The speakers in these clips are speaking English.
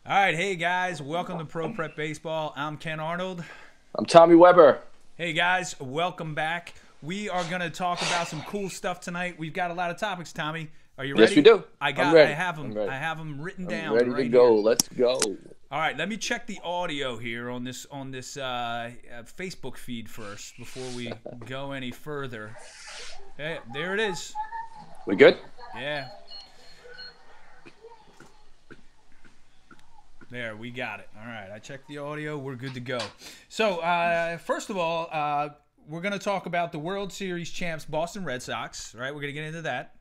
All right, hey guys, welcome to Pro Prep Baseball. I'm Ken Arnold. I'm Tommy Weber. Hey guys, welcome back. We are going to talk about some cool stuff tonight. We've got a lot of topics, Tommy. Are you Yes, we ready? do. I'm I ready. have them. I'm ready. I have them written I'm down ready to right go. here. Let's go. All right, let me check the audio here on this Facebook feed first before we go any further. Hey, there it is. We good? Yeah. There, we got it. All right, I checked the audio. We're good to go. So, first of all, we're going to talk about the World Series champs, Boston Red Sox. Right, we're going to get into that.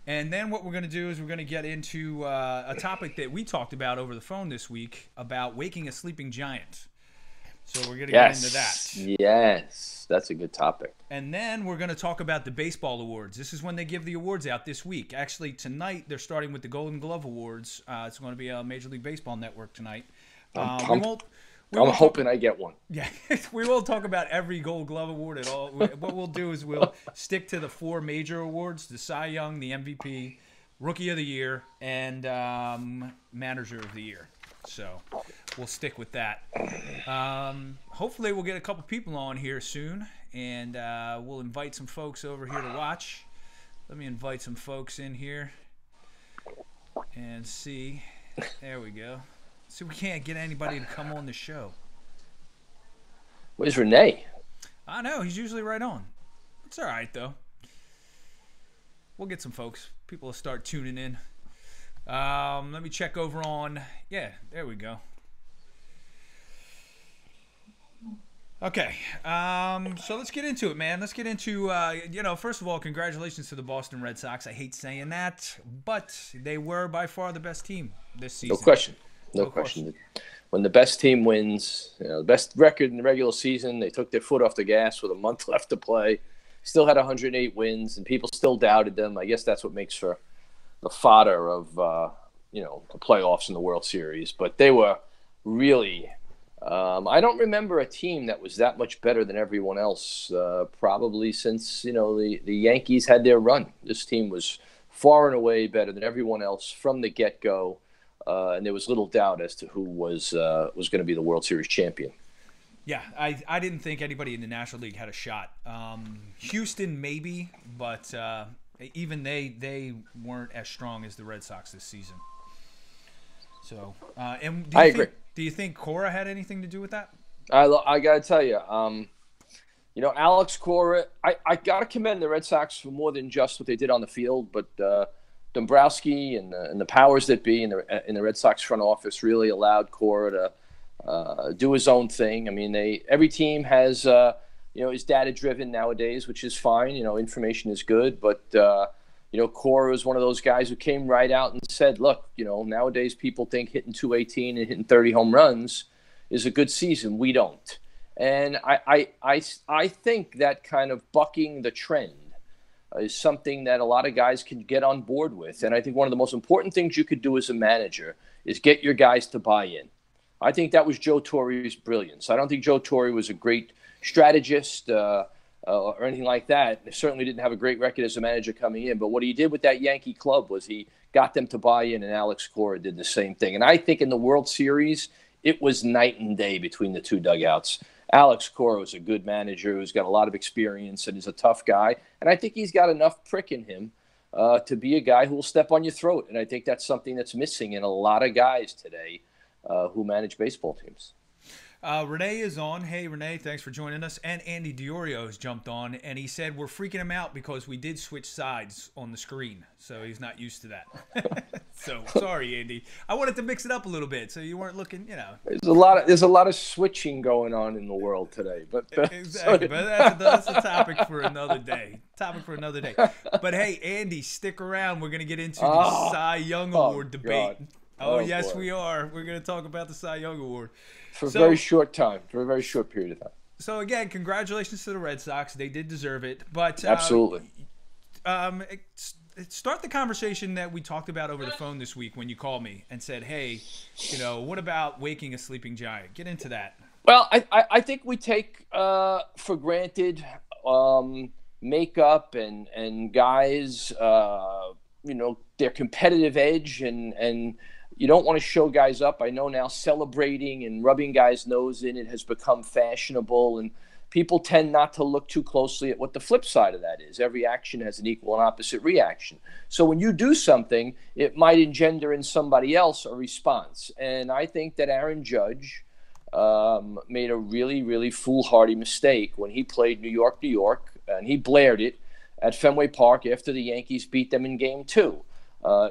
And then what we're going to do is we're going to get into a topic that we talked about over the phone this week about waking a sleeping giant. So we're going to get into that. Yes, that's a good topic. And then we're going to talk about the baseball awards. This is when they give the awards out this week. Actually, tonight they're starting with the Golden Glove Awards. It's going to be a Major League Baseball Network tonight. I'm We won't hoping I get one. yeah, we won't talk about every Gold Glove Award at all. What we'll do is we'll stick to the four major awards: the Cy Young, the MVP, Rookie of the Year, and Manager of the Year. So we'll stick with that. Hopefully, we'll get a couple people on here soon, and we'll invite some folks over here to watch. Let me invite some folks in here and see. There we go. See, we can't get anybody to come on the show. Where's Renee? I know, he's usually right on. It's all right, though. We'll get some folks. People will start tuning in. Let me check over on... Yeah, there we go. Okay, so let's get into it, man. Let's get into, first of all, congratulations to the Boston Red Sox. I hate saying that, but they were by far the best team this season. No question. No No question. question. When the best team wins, the best record in the regular season, they took their foot off the gas with a month left to play. Still had 108 wins, and people still doubted them. I guess that's what makes for the fodder of the playoffs in the World Series. But they were really. I don't remember a team that was that much better than everyone else. Probably since the Yankees had their run. This team was far and away better than everyone else from the get-go. And there was little doubt as to who was going to be the World Series champion. Yeah, I didn't think anybody in the National League had a shot. Houston maybe, but even they weren't as strong as the Red Sox this season. So, and I agree. Do you think Cora had anything to do with that? I got to tell you, Alex Cora, I got to commend the Red Sox for more than just what they did on the field, but Dombrowski and the powers that be in the Red Sox front office really allowed Cora to do his own thing. I mean, every team has is data driven nowadays, which is fine. Information is good, but Cora was one of those guys who came right out and said, "Look, nowadays people think hitting 218 and hitting 30 home runs is a good season. We don't." And I think that kind of bucking the trend is something that a lot of guys can get on board with. And I think one of the most important things you could do as a manager is get your guys to buy in. I think that was Joe Torre's brilliance. I don't think Joe Torre was a great strategist or anything like that. He certainly didn't have a great record as a manager coming in. But what he did with that Yankee club was he got them to buy in, and Alex Cora did the same thing. And I think in the World Series, it was night and day between the two dugouts. Alex Cora was a good manager who's got a lot of experience and is a tough guy. And I think he's got enough prick in him to be a guy who will step on your throat. And I think that's something that's missing in a lot of guys today who manage baseball teams. Renee is on. Hey, Renee, thanks for joining us. And Andy Diorio has jumped on, and he said we're freaking him out because we did switch sides on the screen, so he's not used to that. So sorry, Andy. I wanted to mix it up a little bit, so you weren't looking, There's a lot of switching going on in the world today, but exactly. But that's a topic for another day. But hey, Andy, stick around. We're gonna get into the Cy Young Award debate. God. Oh yes, boy. we are. We're gonna talk about the Cy Young Award For a very short time, for a very short period of time. So again, congratulations to the Red Sox. They did deserve it. But Absolutely. Start the conversation that we talked about over the phone this week when you called me and said, "Hey, what about waking a sleeping giant?" Get into that. Well, I think we take for granted makeup and guys, their competitive edge and you don't want to show guys up. I know now celebrating and rubbing guys' nose in it has become fashionable, and people tend not to look too closely at what the flip side of that is. Every action has an equal and opposite reaction. So when you do something, it might engender in somebody else a response. And I think that Aaron Judge made a really, really foolhardy mistake when he played New York, and he blared it at Fenway Park after the Yankees beat them in Game 2.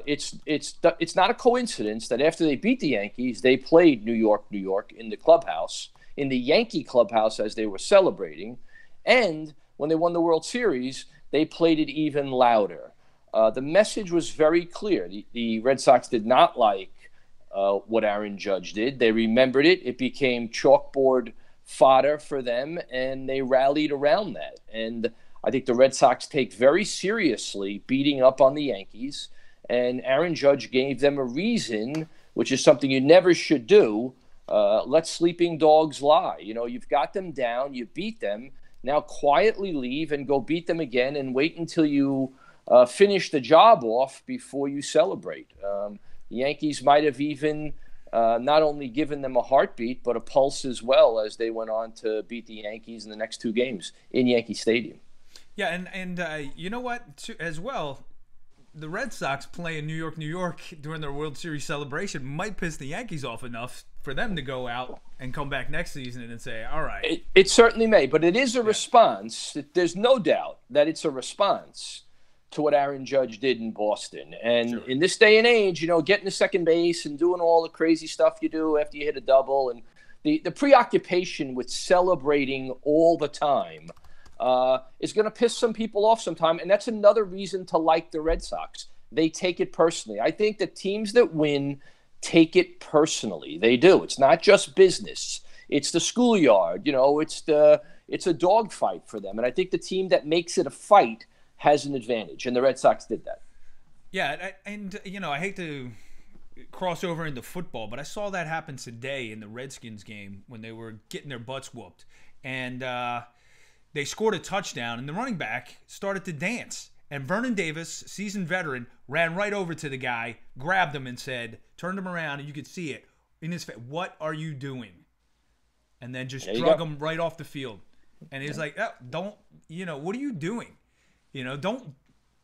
It's not a coincidence that after they beat the Yankees, they played New York in the clubhouse, in the Yankee clubhouse as they were celebrating. And when they won the World Series, they played it even louder. The message was very clear. The Red Sox did not like what Aaron Judge did. They remembered it. It became chalkboard fodder for them, and they rallied around that. And I think the Red Sox take very seriously beating up on the Yankees, and Aaron Judge gave them a reason, which is something you never should do. Let sleeping dogs lie. You know, you've got them down, you beat them. Now quietly leave and go beat them again and wait until you finish the job off before you celebrate. The Yankees might have even not only given them a heartbeat, but a pulse as well as they went on to beat the Yankees in the next 2 games in Yankee Stadium. Yeah, and you know what, as well, the Red Sox playing New York during their World Series celebration might piss the Yankees off enough for them to go out and come back next season and say, all right. It certainly may, but it is a response. There's no doubt that it's a response to what Aaron Judge did in Boston. And in this day and age, you know, getting to second base and doing all the crazy stuff you do after you hit a double, and the preoccupation with celebrating all the time is going to piss some people off sometime. And that's another reason to like the Red Sox. They take it personally. I think that teams that win take it personally. They do. It's not just business. It's the schoolyard. You know, it's a dogfight for them. And I think the team that makes it a fight has an advantage. And the Red Sox did that. Yeah. And you know, I hate to cross over into football, but I saw that happen today in the Redskins game when they were getting their butts whooped. And, they scored a touchdown, and the running back started to dance. And Vernon Davis, seasoned veteran, ran right over to the guy, grabbed him, and said, turned him around, and you could see it in his face. What are you doing? And then just drug him right off the field. And he's like, oh, don't, you know, what are you doing? You know, don't,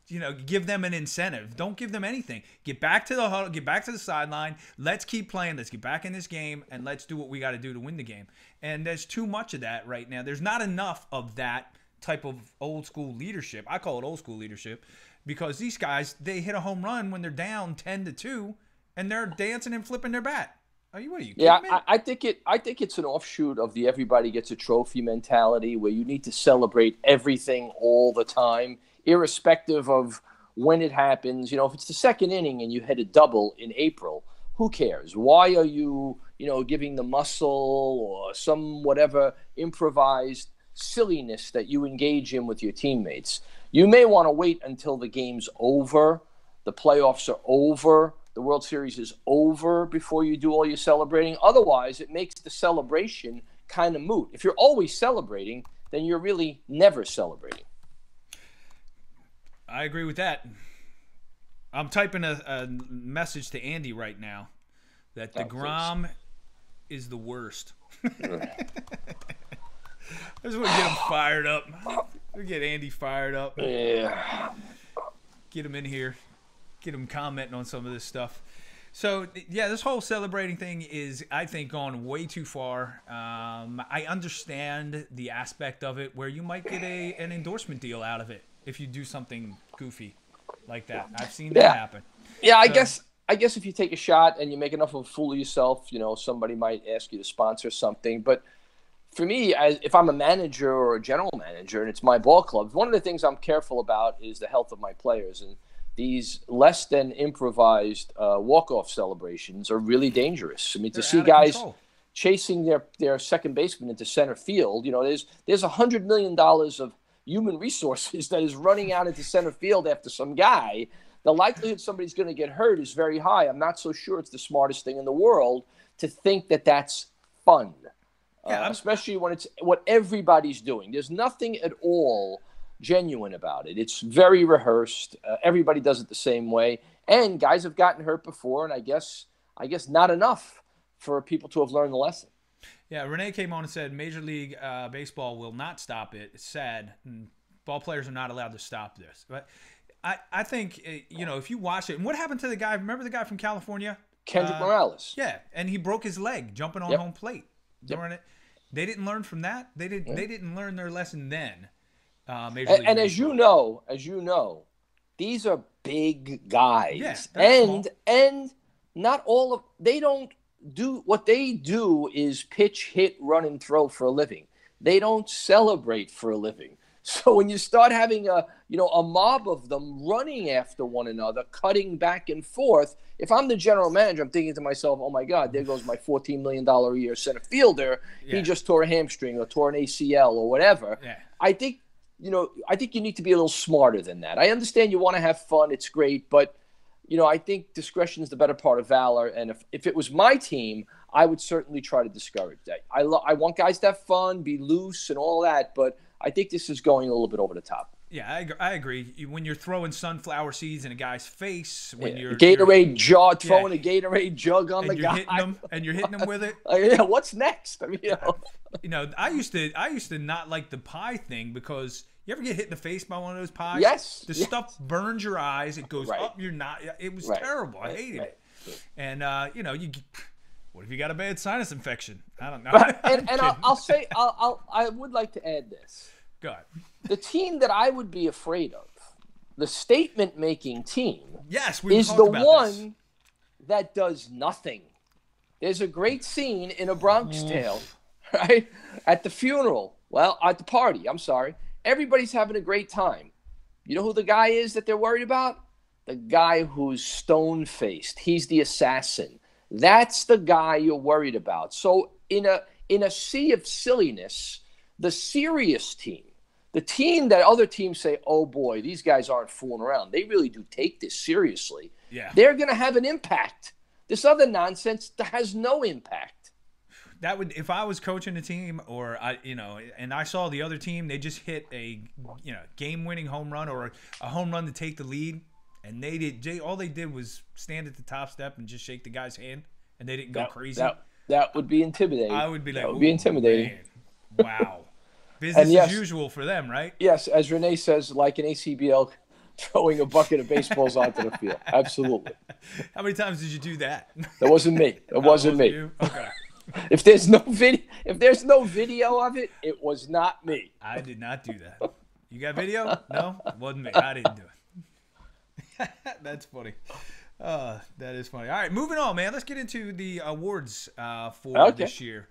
you know, give them an incentive. Don't give them anything. Get back to the huddle, get back to the sideline. Let's keep playing. Let's get back in this game, and let's do what we got to do to win the game. And there's too much of that right now. There's not enough of that type of old school leadership. I call it old school leadership because these guys, they hit a home run when they're down 10-2, and they're dancing and flipping their bat. What are you kidding me? I think it's an offshoot of the everybody gets a trophy mentality where you need to celebrate everything all the time, irrespective of when it happens. You know, if it's the second inning and you hit a double in April, who cares? Why are you, you know, giving the muscle or some whatever improvised silliness that you engage in with your teammates? You may want to wait until the game's over, the playoffs are over, the World Series is over before you do all your celebrating. Otherwise, it makes the celebration kind of moot. If you're always celebrating, then you're really never celebrating. I agree with that. I'm typing a message to Andy right now that DeGrom is the worst. I just want to get him fired up. We get Andy fired up. Yeah. Get him in here. Get him commenting on some of this stuff. So, yeah, this whole celebrating thing is, I think, gone way too far. I understand the aspect of it where you might get an endorsement deal out of it if you do something goofy like that. I've seen that happen. Yeah, I guess if you take a shot and you make enough of a fool of yourself, you know, somebody might ask you to sponsor something. But for me, if I'm a manager or a general manager and it's my ball club, one of the things I'm careful about is the health of my players. And these less than improvised walk-off celebrations are really dangerous. I mean, to see guys chasing their second baseman into center field, you know, there's $100 million of human resources that is running out into center field after some guy. The likelihood somebody's going to get hurt is very high. I'm not so sure it's the smartest thing in the world to think that that's fun, especially when it's what everybody's doing. There's nothing at all genuine about it. It's very rehearsed. Everybody does it the same way. And guys have gotten hurt before, and I guess I guess, not enough for people to have learned the lesson. Yeah, Renee came on and said Major League Baseball will not stop it. It's sad. And ball players are not allowed to stop this. But I think, if you watch it, and what happened to the guy? Remember the guy from California? Kendrick Morales. Yeah, and he broke his leg jumping on home plate during it. They didn't learn from that. They didn't learn their lesson then. Major League and as you know, these are big guys. Yeah, and not all of they don't do what they do is pitch, hit, run, and throw for a living. They don't celebrate for a living. So when you start having a mob of them running after one another, cutting back and forth, if I'm the general manager, I'm thinking to myself, oh my God, there goes my $14 million a year center fielder. Yeah. He just tore a hamstring or tore an ACL or whatever. Yeah. I think you need to be a little smarter than that. I understand you want to have fun. It's great. But, I think discretion is the better part of valor. And if it was my team, I would certainly try to discourage that. I want guys to have fun, be loose and all that. But I think this is going a little bit over the top. Yeah, I agree. When you're throwing sunflower seeds in a guy's face, when you're throwing a Gatorade jug on the guy, you're hitting him with it. What's next? I mean, I used to not like the pie thing because you ever get hit in the face by one of those pies? Yes. The stuff burns your eyes. It goes up your nose. It was terrible. I hated it. And what if you got a bad sinus infection? I don't know. And I would like to add this. Go ahead. The team that I would be afraid of, the statement-making team, is the one that does nothing. There's a great scene in A Bronx Tale, right? At the funeral. Well, at the party, I'm sorry. Everybody's having a great time. You know who the guy is that they're worried about? The guy who's stone-faced. He's the assassin. That's the guy you're worried about. So in a sea of silliness, the serious team, the team that other teams say, oh boy, these guys aren't fooling around. They really do take this seriously. Yeah. They're going to have an impact. This other nonsense has no impact. That would, if I was coaching a team, or and I saw the other team, they just hit a game-winning home run or a home run to take the lead, and all they did was stand at the top step and just shake the guy's hand, and they didn't go crazy. That would be intimidating. I would be like, that would be intimidating. Man. Wow. Business as usual for them, right? Yes, as Renee says, like an ACBL throwing a bucket of baseballs onto the field. Absolutely. How many times did you do that? That wasn't me. It wasn't me. You? Okay. If there's no video of it, it was not me. I did not do that. You got video? No, it wasn't me. I didn't do it. That's funny. That is funny. All right, moving on, man. Let's get into the awards for this year.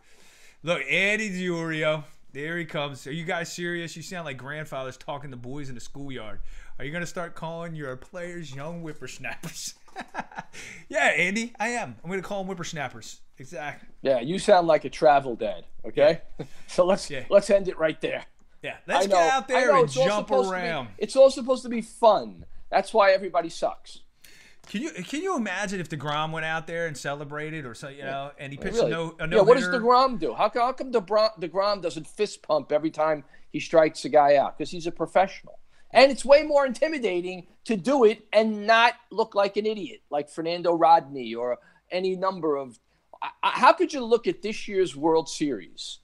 Look, Andy Diorio. There he comes. Are you guys serious? You sound like grandfathers talking to boys in the schoolyard. Are you going to start calling your players young whippersnappers? Yeah, Andy, I am. I'm going to call them whippersnappers. Exactly. Yeah, you sound like a travel dad, okay? Yeah. So let's end it right there. Yeah, let's get out there and jump around. It's all supposed to be fun. That's why everybody sucks. Can you imagine if DeGrom went out there and celebrated, or so and he pitched really? a no Yeah, what does DeGrom do? How come DeGrom doesn't fist pump every time he strikes a guy out? Because he's a professional, and it's way more intimidating to do it and not look like an idiot, like Fernando Rodney or any number of. How could you look at this year's World Series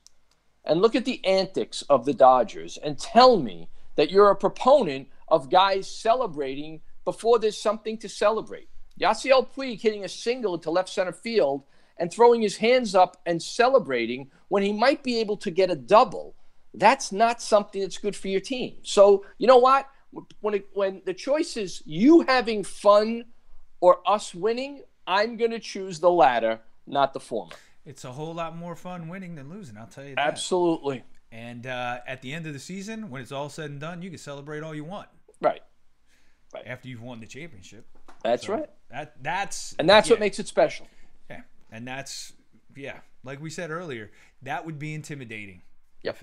and look at the antics of the Dodgers and tell me that you're a proponent of guys celebrating before there's something to celebrate? Yasiel Puig hitting a single into left center field and throwing his hands up and celebrating when he might be able to get a double. That's not something that's good for your team. So you know what? When the choice is you having fun or us winning, I'm going to choose the latter, not the former. It's a whole lot more fun winning than losing, I'll tell you that. Absolutely. And at the end of the season, when it's all said and done, you can celebrate all you want. Right. After you've won the championship. That's right. That's what makes it special. Yeah. And that's, like we said earlier, that would be intimidating. Yep.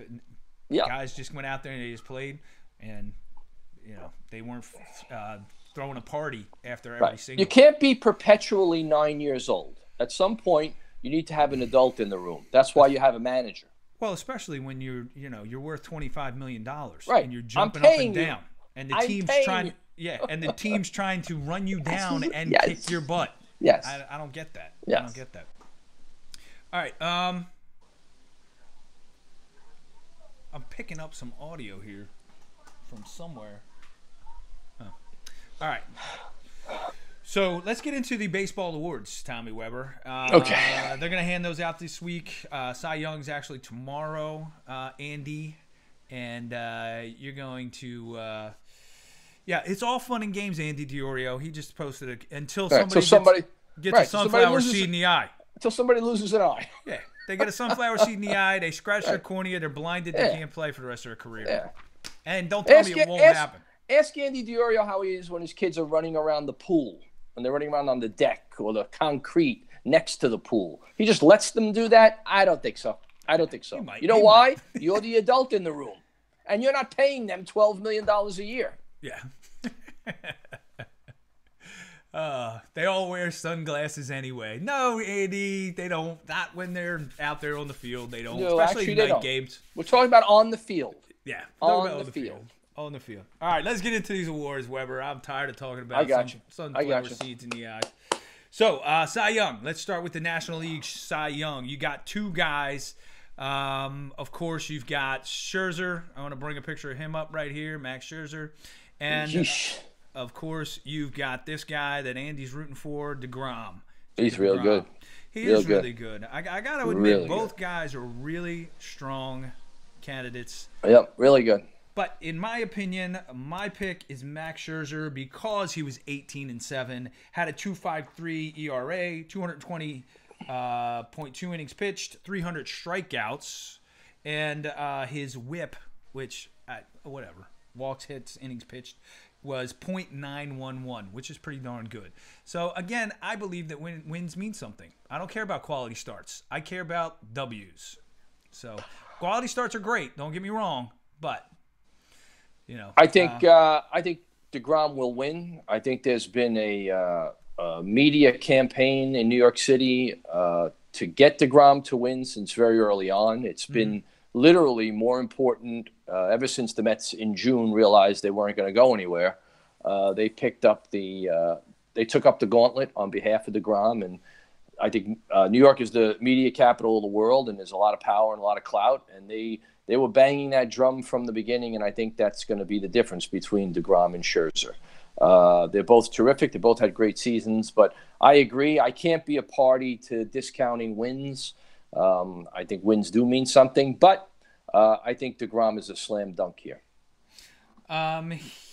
Guys just went out there and they just played, and they weren't throwing a party after every single. You can't be perpetually 9 years old. At some point, you need to have an adult in the room. That's why you have a manager. Well, especially when you're worth $25 million, right? And you're jumping up and down, and the team's trying to run you down and kick your butt. Yes. I don't get that. Yes. I don't get that. All right. I'm picking up some audio here from somewhere. Huh. All right. So let's get into the baseball awards, Tommy Weber. Okay. They're going to hand those out this week. Cy Young's actually tomorrow, Andy. And you're going to... yeah, it's all fun and games, Andy Diorio. He just posted it until somebody gets a sunflower seed in the eye. Until somebody loses an eye. Yeah. They get a sunflower seed in the eye. They scratch their cornea. They're blinded. They can't play for the rest of their career. Yeah. And don't tell me it won't happen. Ask Andy Diorio how he is when his kids are running around the pool, when they're running around on the deck or the concrete next to the pool. He just lets them do that? I don't think so. You know why? You're the adult in the room, and you're not paying them $12 million a year. Yeah. They all wear sunglasses anyway. No, Andy, they don't. Not when they're out there on the field. They don't. No, especially actually, night games. We're talking about on the field. Yeah. On the field. On the field. All right, let's get into these awards, Weber. I'm tired of talking about sunflower seeds in the eyes. So, Cy Young. Let's start with the National League Cy Young. You got two guys. Of course, you've got Scherzer. I want to bring a picture of him up right here, Max Scherzer. And, of course, you've got this guy that Andy's rooting for, DeGrom. He's real good. He is really good. I got to admit, both guys are really strong candidates. Yep, really good. But in my opinion, my pick is Max Scherzer because he was 18-7, had a 2.53 ERA, 220.2 innings pitched, 300 strikeouts, and his WHIP, which whatever, walks, hits, innings pitched, was .911, which is pretty darn good. So again, I believe that wins mean something. I don't care about quality starts. I care about W's. So quality starts are great. Don't get me wrong, but. I think DeGrom will win. I think there's been a media campaign in New York City to get DeGrom to win since very early on. It's been literally more important ever since the Mets in June realized they weren't going to go anywhere. They took up the gauntlet on behalf of DeGrom, and I think New York is the media capital of the world, and there's a lot of power and a lot of clout, and they were banging that drum from the beginning, and I think that's going to be the difference between DeGrom and Scherzer. They're both terrific. They both had great seasons, but I agree. I can't be a party to discounting wins. I think wins do mean something, but I think DeGrom is a slam dunk here.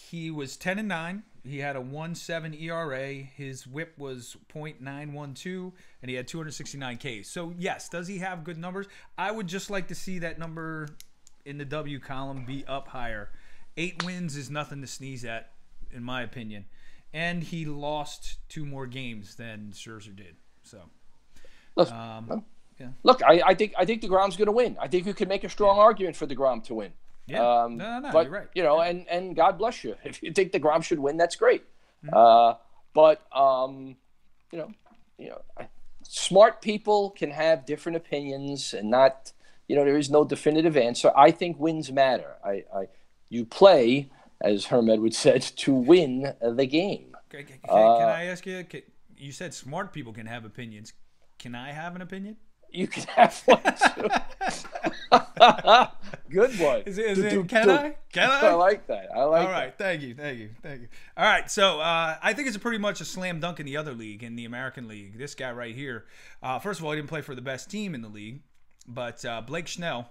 He was 10-9. He had a 1.7 ERA. His WHIP was .912, and he had 269 Ks. So, yes, does he have good numbers? I would just like to see that number in the W column be up higher. 8 wins is nothing to sneeze at, in my opinion. And he lost 2 more games than Scherzer did. So, Look, I think DeGrom's going to win. I think you could make a strong argument for DeGrom to win. Yeah, no, but, you're right. And God bless you. If you think DeGrom should win, that's great. Smart people can have different opinions and not, there is no definitive answer. I think wins matter. You play, as Herm Edwards said, to win the game. Can I ask you? You said smart people can have opinions. Can I have an opinion? You can have one too. Good one. Can I? I like that. All right. Thank you. All right. So I think it's pretty much a slam dunk in the other league, in the American League. This guy right here. First of all, he didn't play for the best team in the league, but Blake Snell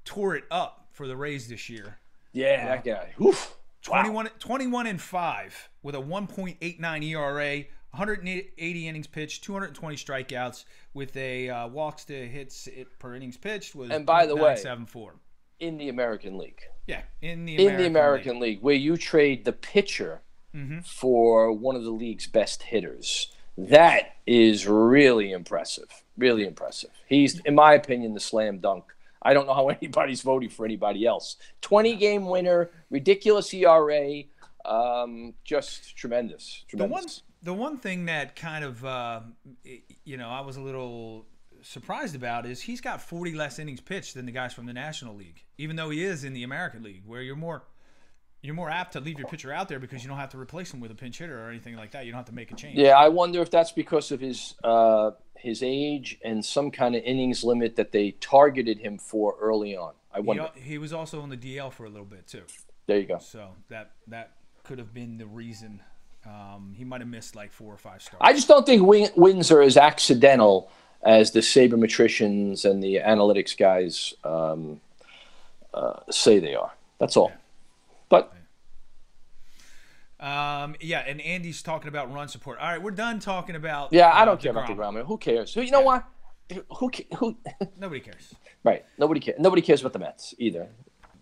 tore it up for the Rays this year. Yeah, that guy. Oof. 21-5 with a 1.89 ERA. 180 innings pitched, 220 strikeouts, with a walks to hits per innings pitched was. And by the way, 974. In the American League. Yeah, in the American League, where you trade the pitcher for one of the league's best hitters. That is really impressive. Really impressive. He's, in my opinion, the slam dunk. I don't know how anybody's voting for anybody else. 20-game winner, ridiculous ERA, just tremendous. The one thing that kind of, I was a little surprised about is he's got 40 less innings pitched than the guys from the National League, even though he is in the American League, where you're more you're more apt to leave your pitcher out there because you don't have to replace him with a pinch hitter or anything like that. You don't have to make a change. Yeah, I wonder if that's because of his age and some kind of innings limit that they targeted him for early on. I wonder. He was also on the DL for a little bit too. There you go. So that could have been the reason. He might have missed like 4 or 5 starts. I just don't think wins are as accidental as the sabermetricians and the analytics guys say they are. That's all. Yeah. But and Andy's talking about run support. All right, we're done talking about. Yeah, I don't care about DeGrom. Who cares? You know what? Who? Nobody cares. Right. Nobody cares. Nobody cares about the Mets either.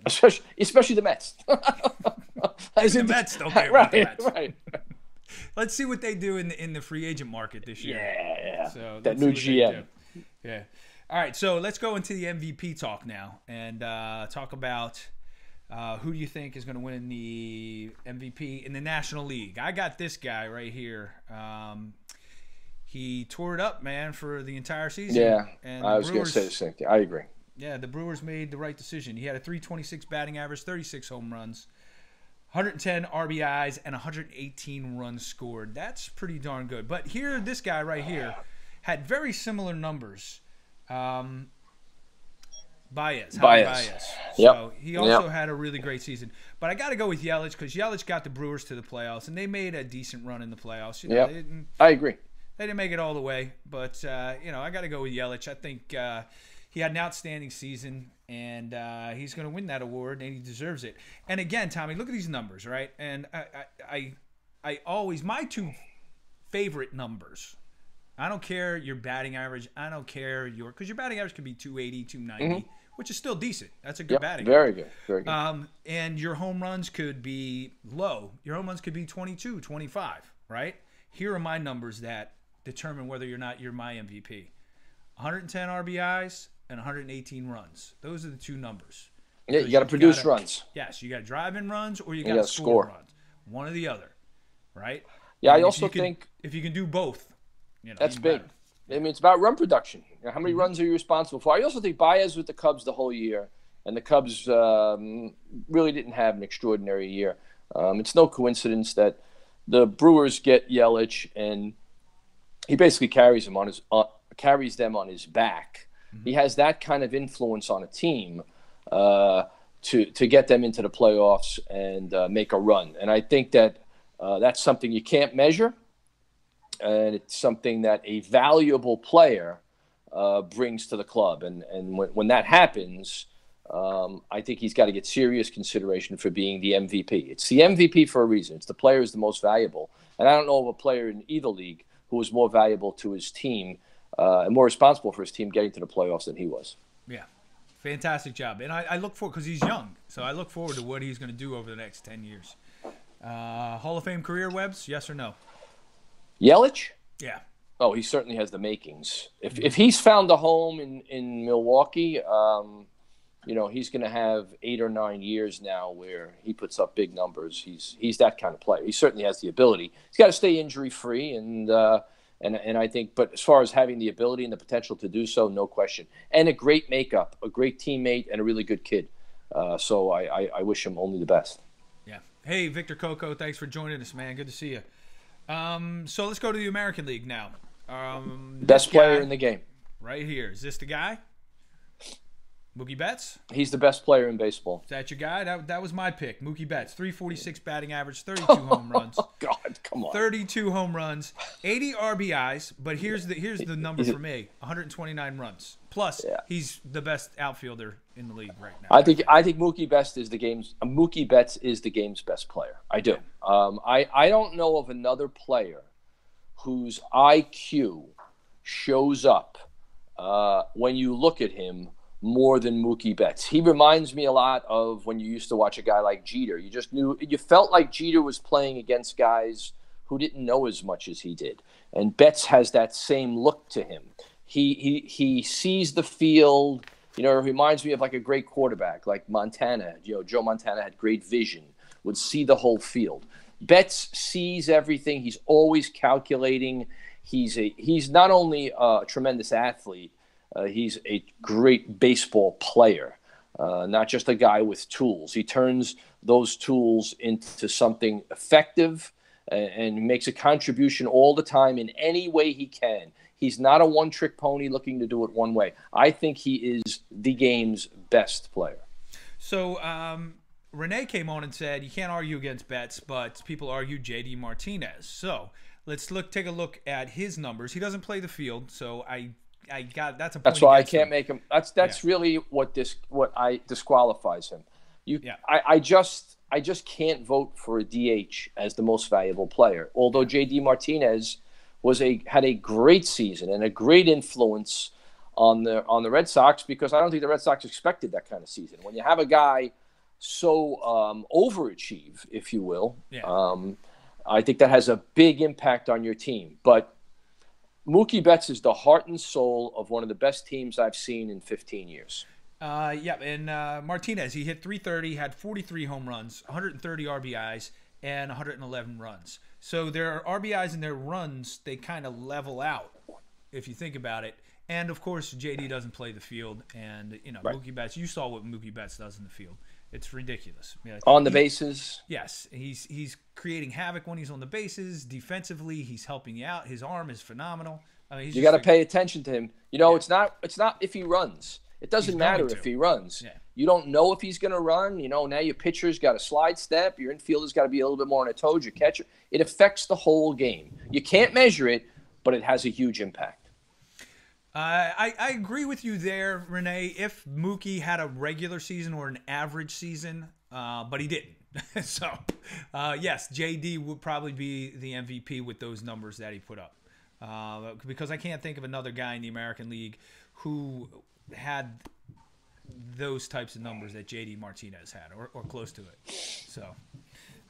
Especially the Mets. The Mets don't care about the Mets. Right. Let's see what they do in the free agent market this year. Yeah. So that new GM. Yeah. All right, so let's go into the MVP talk now and talk about who do you think is going to win the MVP in the National League. I got this guy right here. He tore it up, man, for the entire season. Yeah, and I was going to say the same thing. I agree. Yeah, the Brewers made the right decision. He had a .326 batting average, 36 home runs, 110 RBIs, and 118 runs scored. That's pretty darn good. But here, this guy right here had very similar numbers. Baez. So he also had a really great season. But I got to go with Yelich because Yelich got the Brewers to the playoffs, and they made a decent run in the playoffs. I agree. They didn't make it all the way, but I got to go with Yelich. I think he had an outstanding season, and he's going to win that award, and he deserves it. And again, Tommy, look at these numbers, right? And I always, my 2 favorite numbers. I don't care your batting average. I don't care because your batting average could be 280, 290, which is still decent. That's a good batting very average. Very good. And your home runs could be low. Your home runs could be 22, 25, right? Here are my numbers that determine whether or not you're my MVP. 110 RBIs and 118 runs. Those are the 2 numbers. Yeah, you got to produce runs. Yes, you got to drive in runs or you got to score runs. One or the other, right? Yeah, I also think if you can do both, that's big. Better. I mean, it's about run production. How many runs are you responsible for? I also think Baez with the Cubs the whole year, and the Cubs really didn't have an extraordinary year. It's no coincidence that the Brewers get Yelich, and he basically carries them on his back. Mm-hmm. He has that kind of influence on a team to get them into the playoffs and make a run. And I think that that's something you can't measure. And it's something that a valuable player brings to the club. And when that happens, I think he's got to get serious consideration for being the MVP. It's the MVP for a reason. It's the player who's the most valuable. And I don't know of a player in either league who was more valuable to his team and more responsible for his team getting to the playoffs than he was. Yeah, fantastic job. And I look forward, because he's young, so I look forward to what he's going to do over the next 10 years. Hall of Fame career, Webbs, yes or no? Yelich? Yeah. Oh, he certainly has the makings. If he's found a home in Milwaukee, he's going to have 8 or 9 years now where he puts up big numbers. He's that kind of player. He certainly has the ability. He's got to stay injury free, and I think. But as far as having the ability and the potential to do so, no question. And a great makeup, a great teammate, and a really good kid. So I wish him only the best. Yeah. Hey, Victor Coco, thanks for joining us, man. Good to see you. So let's go to the American League now. Best player in the game. Right here. Is this the guy? Mookie Betts? He's the best player in baseball. Is that your guy? That was my pick. Mookie Betts. 346 batting average, 32 home runs. Oh, God, come on. 32 home runs, 80 RBIs, but here's the number for me. 129 runs. Plus, he's the best outfielder in the league right now. I think Mookie Betts is the game's best player. I do. I don't know of another player whose IQ shows up when you look at him more than Mookie Betts. He reminds me a lot of when you used to watch a guy like Jeter. You felt like Jeter was playing against guys who didn't know as much as he did. And Betts has that same look to him. He sees the field. It reminds me of like a great quarterback, like Montana. Joe Montana had great vision, would see the whole field. Betts sees everything. He's always calculating. He's not only a tremendous athlete, he's a great baseball player, not just a guy with tools. He turns those tools into something effective and makes a contribution all the time in any way he can. He's not a one-trick pony looking to do it one way. I think he is the game's best player. So Renee came on and said you can't argue against Betts, but people argue JD Martinez. So let's take a look at his numbers. He doesn't play the field, so I got that's a point. That's why I him. can't make him. That's really what disqualifies him. I just can't vote for a DH as the most valuable player. Although JD Martinez had a great season and a great influence on the Red Sox, because I don't think the Red Sox expected that kind of season. When you have a guy so overachieve, if you will, I think that has a big impact on your team. But Mookie Betts is the heart and soul of one of the best teams I've seen in 15 years. And Martinez, he hit .330, had 43 home runs, 130 RBIs, and 111 runs. So their RBIs and their runs, they kind of level out, if you think about it. And, of course, JD doesn't play the field. And, right. Mookie Betts, you saw what Mookie Betts does in the field. It's ridiculous. On the bases? Yes. He's creating havoc when he's on the bases. Defensively, he's helping you out. His arm is phenomenal. I mean, you got to pay attention to him. It's not if he runs. It doesn't matter if he runs. Yeah. You don't know if he's going to run. Now your pitcher's got a slide step. Your infielder's got to be a little bit more on a toes. Your catcher. It affects the whole game. You can't measure it, but it has a huge impact. I agree with you there, Renee. If Mookie had a regular season or an average season, but he didn't. So, yes, JD would probably be the MVP with those numbers that he put up. Because I can't think of another guy in the American League who had those types of numbers that JD Martinez had, or close to it. So,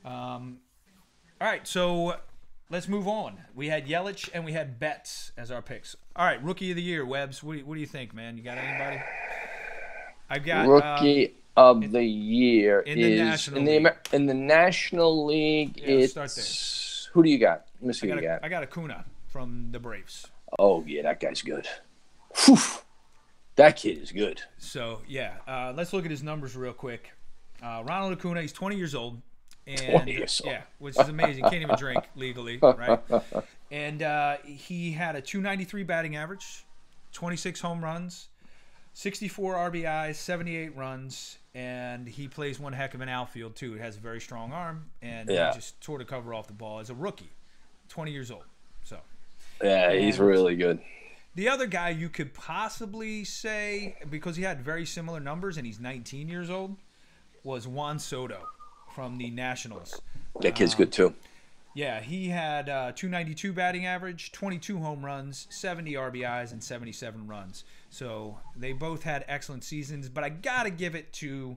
all right, so let's move on. We had Yelich and we had Betts as our picks. All right, Rookie of the Year, Webbs. What do you think, man? You got anybody? I've got Rookie of the Year in the National League. Yeah, start there. Who do you got? Let me see who you got. I got Acuna from the Braves. Oh yeah, that guy's good. Whew. That kid is good. So yeah, let's look at his numbers real quick. Ronald Acuna, he's 20 years old. And 20 years old. Yeah, which is amazing. Can't even drink legally, right? And he had a .293 batting average, 26 home runs, 64 RBIs, 78 runs, and he plays one heck of an outfield too. He has a very strong arm, and he just sort of cover off the ball as a rookie, 20 years old. So yeah, he's really good. The other guy you could possibly say, because he had very similar numbers and he's 19 years old, was Juan Soto from the Nationals. That kid's good too. Yeah, he had .292 batting average, 22 home runs, 70 RBIs, and 77 runs. So they both had excellent seasons, but I got to give it to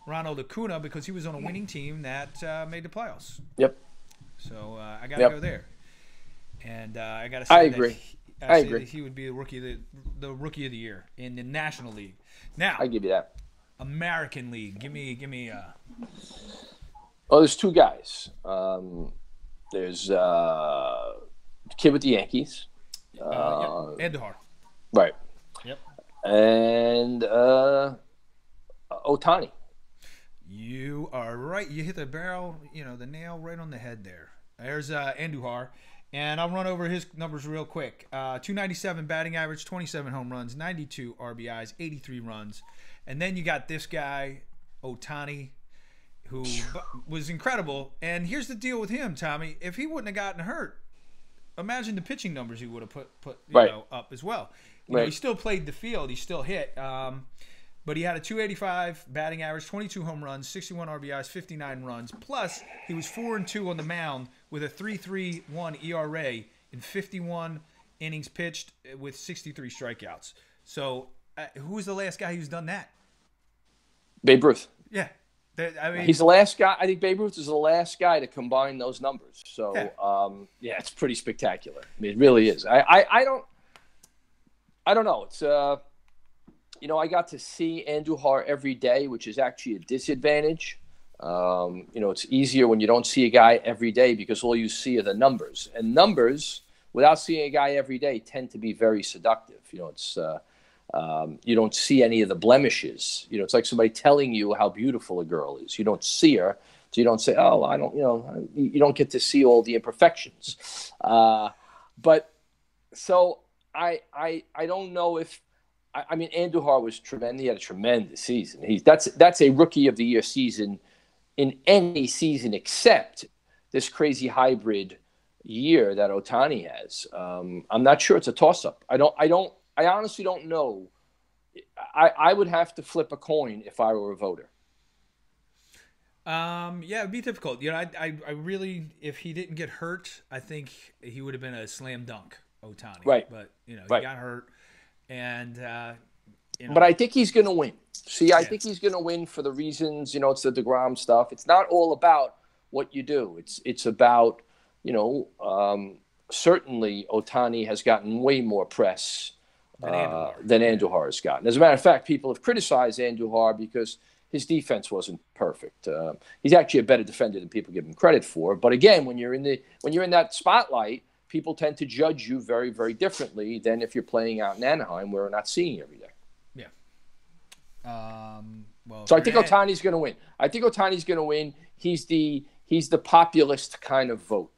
Ronald Acuna because he was on a winning team that made the playoffs. Yep. So I got to go there. And I got to say I agree. I agree. that he would be the rookie of the year in the National League. Now, I give you that. American League. Give me Oh, there's two guys. There's the kid with the Yankees. Andujar. Right. Yep. And Ohtani. You are right. You hit the the nail right on the head there. There's Andujar. And I'll run over his numbers real quick. .297 batting average, 27 home runs, 92 RBIs, 83 runs. And then you got this guy, Ohtani, who was incredible. And here's the deal with him, Tommy. If he wouldn't have gotten hurt, imagine the pitching numbers he would have put up as well. You know, he still played the field. He still hit. But he had a .285 batting average, 22 home runs, 61 RBIs, 59 runs. Plus, he was 4-2 on the mound with a 3.31 ERA in 51 innings pitched with 63 strikeouts. So, who was the last guy who's done that? Babe Ruth. Yeah. I mean, he's the last guy. I think Babe Ruth is the last guy to combine those numbers. So, it's pretty spectacular. I mean, it really is. I don't know. It's I got to see Andujar every day, which is actually a disadvantage. It's easier when you don't see a guy every day because all you see are the numbers. And numbers, without seeing a guy every day, tend to be very seductive. You don't see any of the blemishes. You know, it's like somebody telling you how beautiful a girl is. You don't see her, so you don't say, "Oh, I don't." You know, you don't get to see all the imperfections. But so I don't know if. I mean, Andujar was tremendous. He had a tremendous season. That's a rookie of the year season in any season except this crazy hybrid year that Ohtani has. I'm not sure it's a toss-up. I honestly don't know. I would have to flip a coin if I were a voter. Yeah, it'd be difficult. You know, I really, if he didn't get hurt, I think he would have been a slam dunk, Ohtani. Right. But he right. got hurt, and But I think he's going to win. See, I think he's going to win for the reasons. It's the DeGrom stuff. It's not all about what you do. It's about certainly Ohtani has gotten way more press than Andujar has gotten. As a matter of fact, people have criticized Andujar because his defense wasn't perfect. He's actually a better defender than people give him credit for. But again, when you're in that spotlight, people tend to judge you very, very differently than if you're playing out in Anaheim, where we're not seeing you every day. Yeah. So I think Ohtani's going to win. He's the populist kind of vote.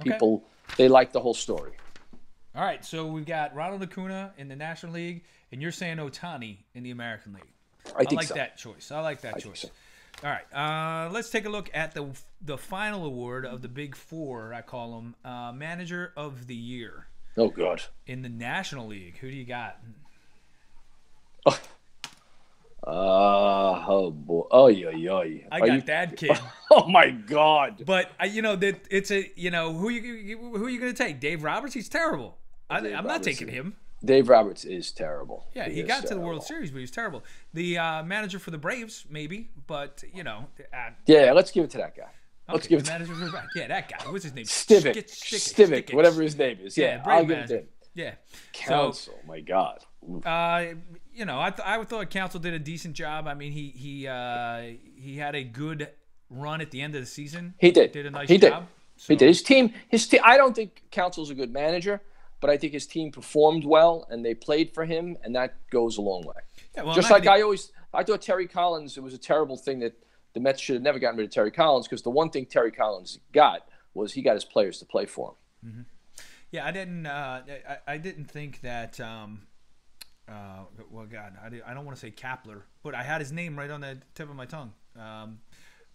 People they like the whole story. All right, so we've got Ronald Acuna in the National League, and you're saying Ohtani in the American League. I like that choice. I like that choice. So. All right, let's take a look at the final award of the Big Four. I call them Manager of the Year. Oh God! In the National League, who do you got? Oh boy! Oh yeah! I got that kid. Oh my God! But that it's a who you going to take? Dave Roberts? He's terrible. I'm not taking him. Dave Roberts is terrible. Yeah, he got to the World Series, but he's terrible. The manager for the Braves, maybe, but yeah, let's give it to that guy. Let's give it to manager for the Braves. Yeah, that guy. What's his name? Stivic, whatever his name is. Yeah, I'll give it to him. Yeah. Council, my God. I thought Council did a decent job. I mean, he had a good run at the end of the season. He did. Did a nice job. He did. His team. I don't think Council's a good manager, but I think his team performed well and they played for him, and that goes a long way. Yeah, well, just like I thought Terry Collins. It was a terrible thing that the Mets should have never gotten rid of Terry Collins, because the one thing Terry Collins got was he got his players to play for him. Mm-hmm. Yeah, I didn't think that. Well, God, I don't want to say Kapler, but I had his name right on the tip of my tongue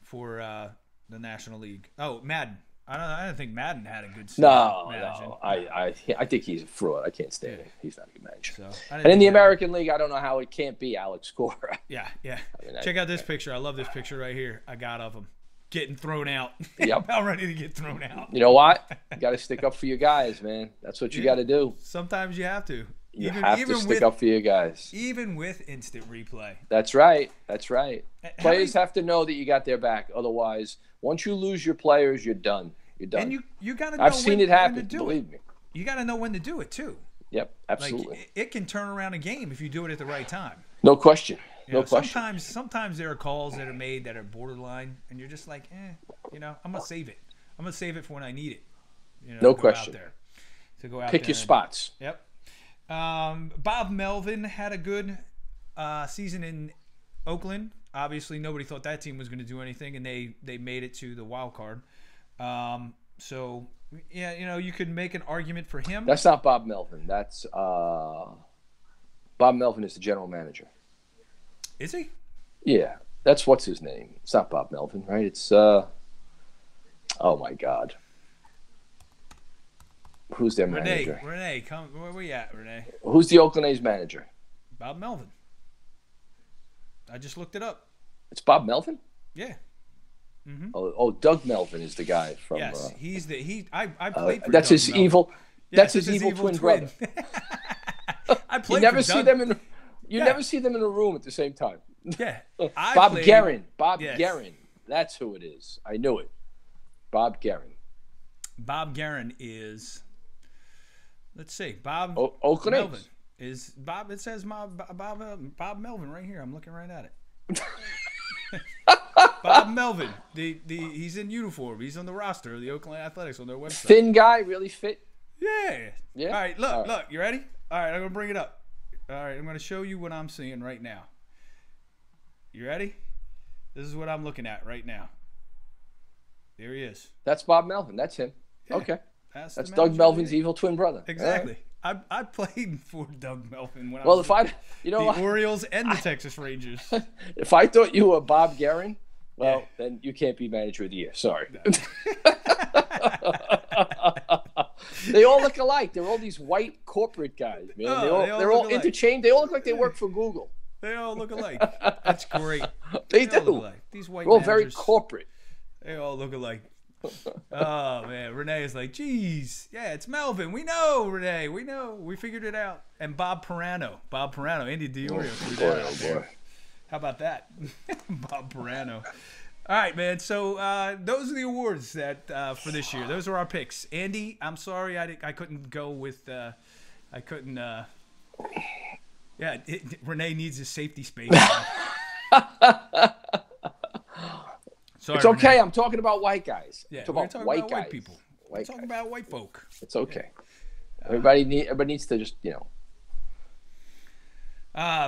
for the National League. Oh, Madden. I don't think Madden had a good season. No. I think he's a fraud. I can't stand him. He's not a good manager. So, and in the American League, I don't know how it can't be Alex Cora. Yeah. I mean, check out this picture. I love this picture right here. I got of him getting thrown out. Yep. About ready to get thrown out. You know what? You got to stick up for your guys, man. That's what you got to do. Sometimes you have to. You have to stick up for your guys. Even with instant replay. That's right. Players have to know that you got their back. Otherwise, once you lose your players, you're done. And you got to know I've seen it happen, believe me. You got to know when to do it, too. Yep, absolutely. Like, it can turn around a game if you do it at the right time. No question. No question. Sometimes there are calls that are made that are borderline, and you're just like, I'm going to save it. I'm going to save it for when I need it. No question. To go out Pick there your spots. Yep. Bob Melvin had a good season in Oakland. Obviously, nobody thought that team was going to do anything, and they made it to the wild card. So, yeah, you could make an argument for him. That's not Bob Melvin. That's Bob Melvin is the general manager. Is he? Yeah. That's what's his name. It's not Bob Melvin, right? It's oh my God. Who's their manager? Renee, come. Where we at, Renee? Who's the Oakland A's manager? Bob Melvin. I just looked it up. It's Bob Melvin? Yeah. Mm-hmm. Oh, Doug Melvin is the guy from. Yes, he's the I played for. That's Doug his Melvin. Evil. Yeah, that's his evil twin brother. I played. You never for see Doug. them in. You never see them in a room at the same time. Yeah. Bob Guerin. Bob Guerin. That's who it is. I knew it. Bob Guerin. Bob Guerin is. Let's see. Bob Oakland Melvin is Bob. It says Bob Melvin right here. I'm looking right at it. Bob Melvin. He's in uniform. He's on the roster of the Oakland Athletics on their website. Thin guy, really fit. Yeah. All right. Look. You ready? All right. I'm gonna bring it up. All right, I'm going to show you what I'm seeing right now. You ready? This is what I'm looking at right now. There he is. That's Bob Melvin. That's him. Yeah, Okay. that's That's the Doug manager. Melvin's evil twin brother. Exactly. I played for Doug Melvin when I Well, was if I, you know, the Orioles and the Texas Rangers. if I thought you were Bob Guerin, well, Yeah. then you can't be manager of the year. Sorry. They all look alike. They're all these white corporate guys, man. Oh, they're all look alike. interchanged. They all look like they work for Google. They all look alike. That's great. They all do. look alike. These white They're all very managers, corporate. they all look alike. Oh man, Renee is like, geez, yeah, it's Melvin. We know, Renee. We know. We figured it out. And Bob Pirano, Andy Diorio threw that out there. How about that, Bob Pirano? All right, man. So those are the awards that for this year. Those are our picks. Andy, I'm sorry I couldn't go with. I couldn't. Yeah, Renee needs a safety space. Sorry, It's okay. Renee. I'm talking about white guys. Yeah, I'm we're talking talking about about white white guys. people. We're White talking guys. about white folk. It's okay. Everybody needs to just,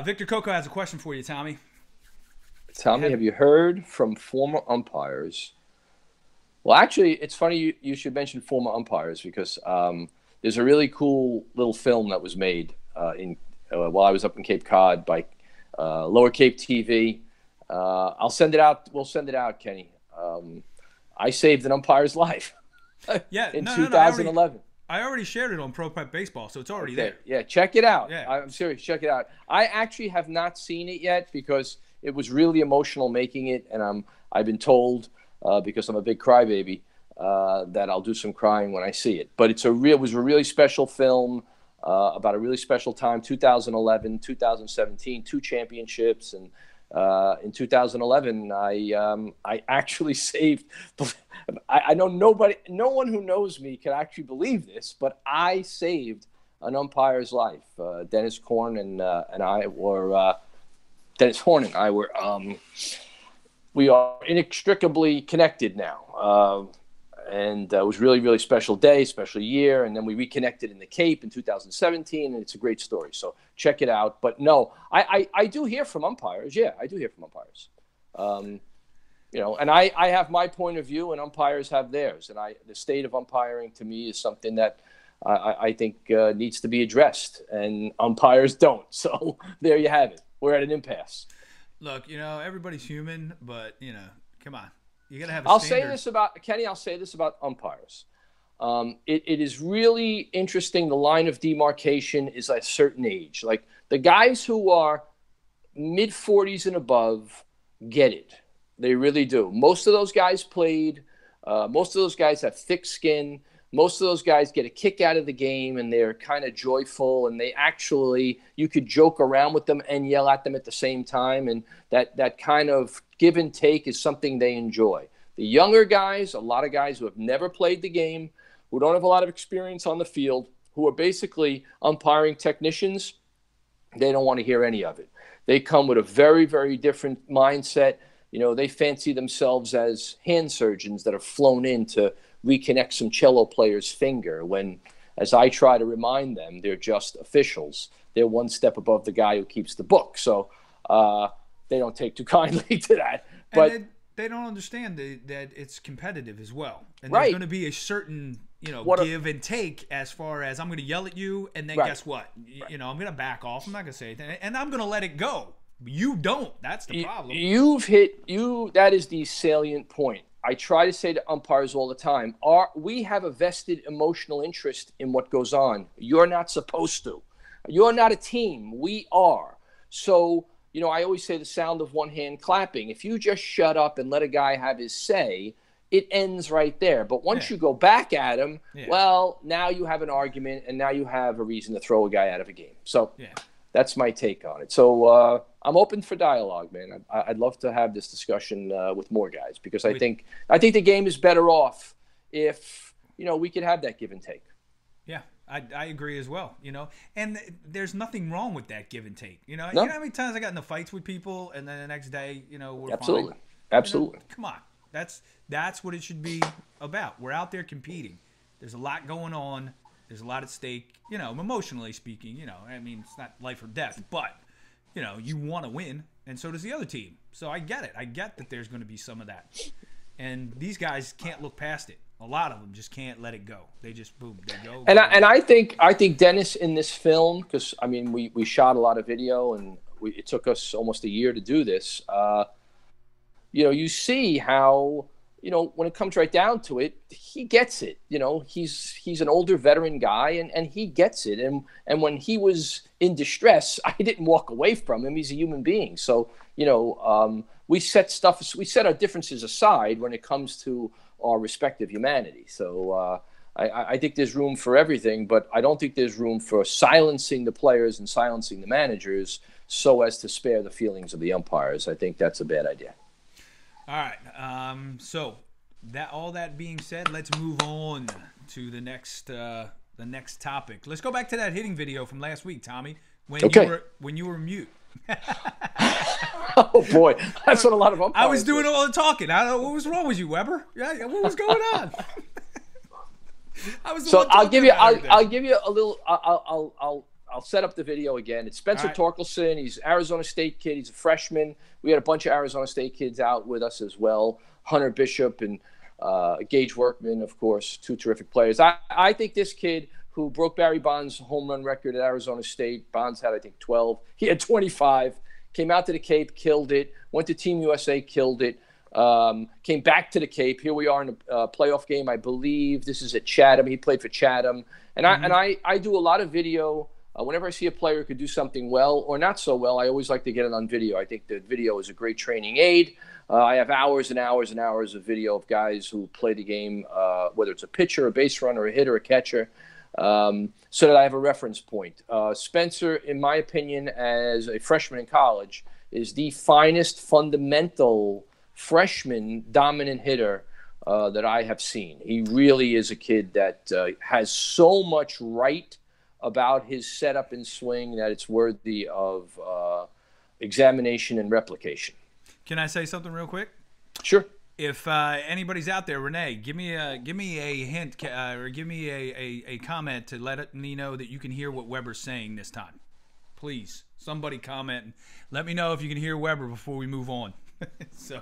Victor Coco has a question for you, Tommy. Tell me, have you heard from former umpires? Well, actually, it's funny you should mention former umpires because there's a really cool little film that was made while I was up in Cape Cod by Lower Cape TV. I'll send it out. We'll send it out, Kenny. I saved an umpire's life Yeah, in no, 2011. I already shared it on Pro Prep Baseball, so it's already there. Yeah, check it out. Yeah. I'm serious. Check it out. I actually have not seen it yet because it was really emotional making it, and I've been told because I'm a big crybaby that I'll do some crying when I see it. But it was a really special film about a really special time. 2011, 2017, 2 championships, and in 2011, I actually saved. I know no one who knows me can actually believe this, but I saved an umpire's life. Dennis Horn and I were. Dennis Horn and I were. We are inextricably connected now. And it was really, really special day, special year. And then we reconnected in the Cape in 2017, and it's a great story. So check it out. But no, I do hear from umpires. Yeah, I do hear from umpires. And I have my point of view, and umpires have theirs. And the state of umpiring to me is something that I think needs to be addressed, and umpires don't. So there you have it. We're at an impasse. Look, everybody's human, but come on. You gotta have. I'll say this about Kenny. I'll say this about umpires. It is really interesting. The line of demarcation is at a certain age. Like the guys who are mid 40s and above get it. They really do. Most of those guys played. Most of those guys have thick skin. Most of those guys get a kick out of the game, and they're kind of joyful. And you could joke around with them and yell at them at the same time. And that kind of give and take is something they enjoy. The younger guys, a lot of guys who have never played the game, who don't have a lot of experience on the field, who are basically umpiring technicians, they don't want to hear any of it. They come with a very, very different mindset. They fancy themselves as hand surgeons that have flown in to reconnect some cello player's finger when, as I try to remind them, they're just officials. They're one step above the guy who keeps the book. So they don't take too kindly to that. But they don't understand that it's competitive as well. And right. There's going to be a certain, give and take as far as I'm going to yell at you, and then guess what? I'm going to back off. I'm not going to say anything, and I'm going to let it go. You don't. That's the problem. That is the salient point. I try to say to umpires all the time, we have a vested emotional interest in what goes on. You're not supposed to. You're not a team. We are. So, I always say the sound of one hand clapping. If you just shut up and let a guy have his say, it ends right there. But once you go back at him, well, now you have an argument, and now you have a reason to throw a guy out of a game. So that's my take on it. So I'm open for dialogue, man. I'd love to have this discussion with more guys because I think the game is better off if we could have that give and take. Yeah, I agree as well. And there's nothing wrong with that give and take. You know No. how many times I got into fights with people, and then the next day, we're Absolutely, fine. absolutely. Come on, that's what it should be about. We're out there competing. There's a lot going on. There's a lot at stake, you know, emotionally speaking. You know, I mean, it's not life or death, but you know, you want to win, and so does the other team. So I get it. I get that there's going to be some of that, and these guys can't look past it. A lot of them just can't let it go. They just boom, they go. And I think Dennis in this film, because I mean we shot a lot of video and it took us almost a year to do this. You know, you see how, you know, when it comes right down to it, he gets it. You know, he's an older veteran guy and he gets it. And when he was in distress, I didn't walk away from him. He's a human being. So, you know, we set our differences aside when it comes to our respective humanity. So I think there's room for everything, but I don't think there's room for silencing the players and silencing the managers so as to spare the feelings of the umpires. I think that's a bad idea. All right. So all that being said, let's move on to the next topic. Let's go back to that hitting video from last week, Tommy, when you were mute. Oh boy, that's what a lot of umpires. I was doing all the talking. I don't know what was wrong with you, Weber. Yeah, what was going on? I'll give you a little. I'll set up the video again. It's Spencer Torkelson. He's an Arizona State kid. He's a freshman. We had a bunch of Arizona State kids out with us as well. Hunter Bishop and Gage Workman, of course, two terrific players. I think this kid who broke Barry Bonds' home run record at Arizona State. Bonds had, I think, 12. He had 25. Came out to the Cape, killed it. Went to Team USA, killed it. Came back to the Cape. Here we are in a playoff game, I believe. This is at Chatham. He played for Chatham. And I do a lot of video. Whenever I see a player who could do something well or not so well, I always like to get it on video. I think that video is a great training aid. I have hours and hours and hours of video of guys who play the game, whether it's a pitcher, a base runner, a hitter, a catcher, so that I have a reference point. Spencer, in my opinion, as a freshman in college, is the finest fundamental freshman dominant hitter that I have seen. He really is a kid that has so much right about his setup and swing that it's worthy of examination and replication. Can I say something real quick? Sure. If anybody's out there, Renee, give me a hint or give me a comment to let me know that you can hear what Weber's saying this time. Please, somebody comment and let me know if you can hear Weber before we move on. So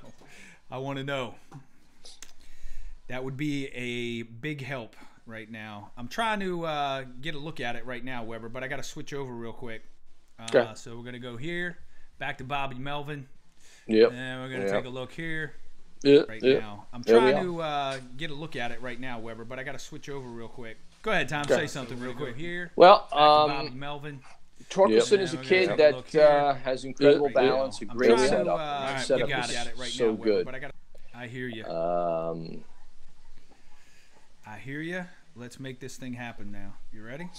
I want to know. That would be a big help right now. I'm trying to get a look at it right now, Weber, but I got to switch over real quick. Okay. So we're going to go here, back to Bobby Melvin. Yep. And we're going to take a look here. Right now. I'm trying to get a look at it right now, Weber, but I got to switch over real quick. Go ahead, Tom. Say something real quick here. Well, Bobby Melvin. Torkelson is a kid that has incredible balance, a great setup. You got it right so now, good. Weber, but I hear you. I hear you. Let's make this thing happen now. You ready?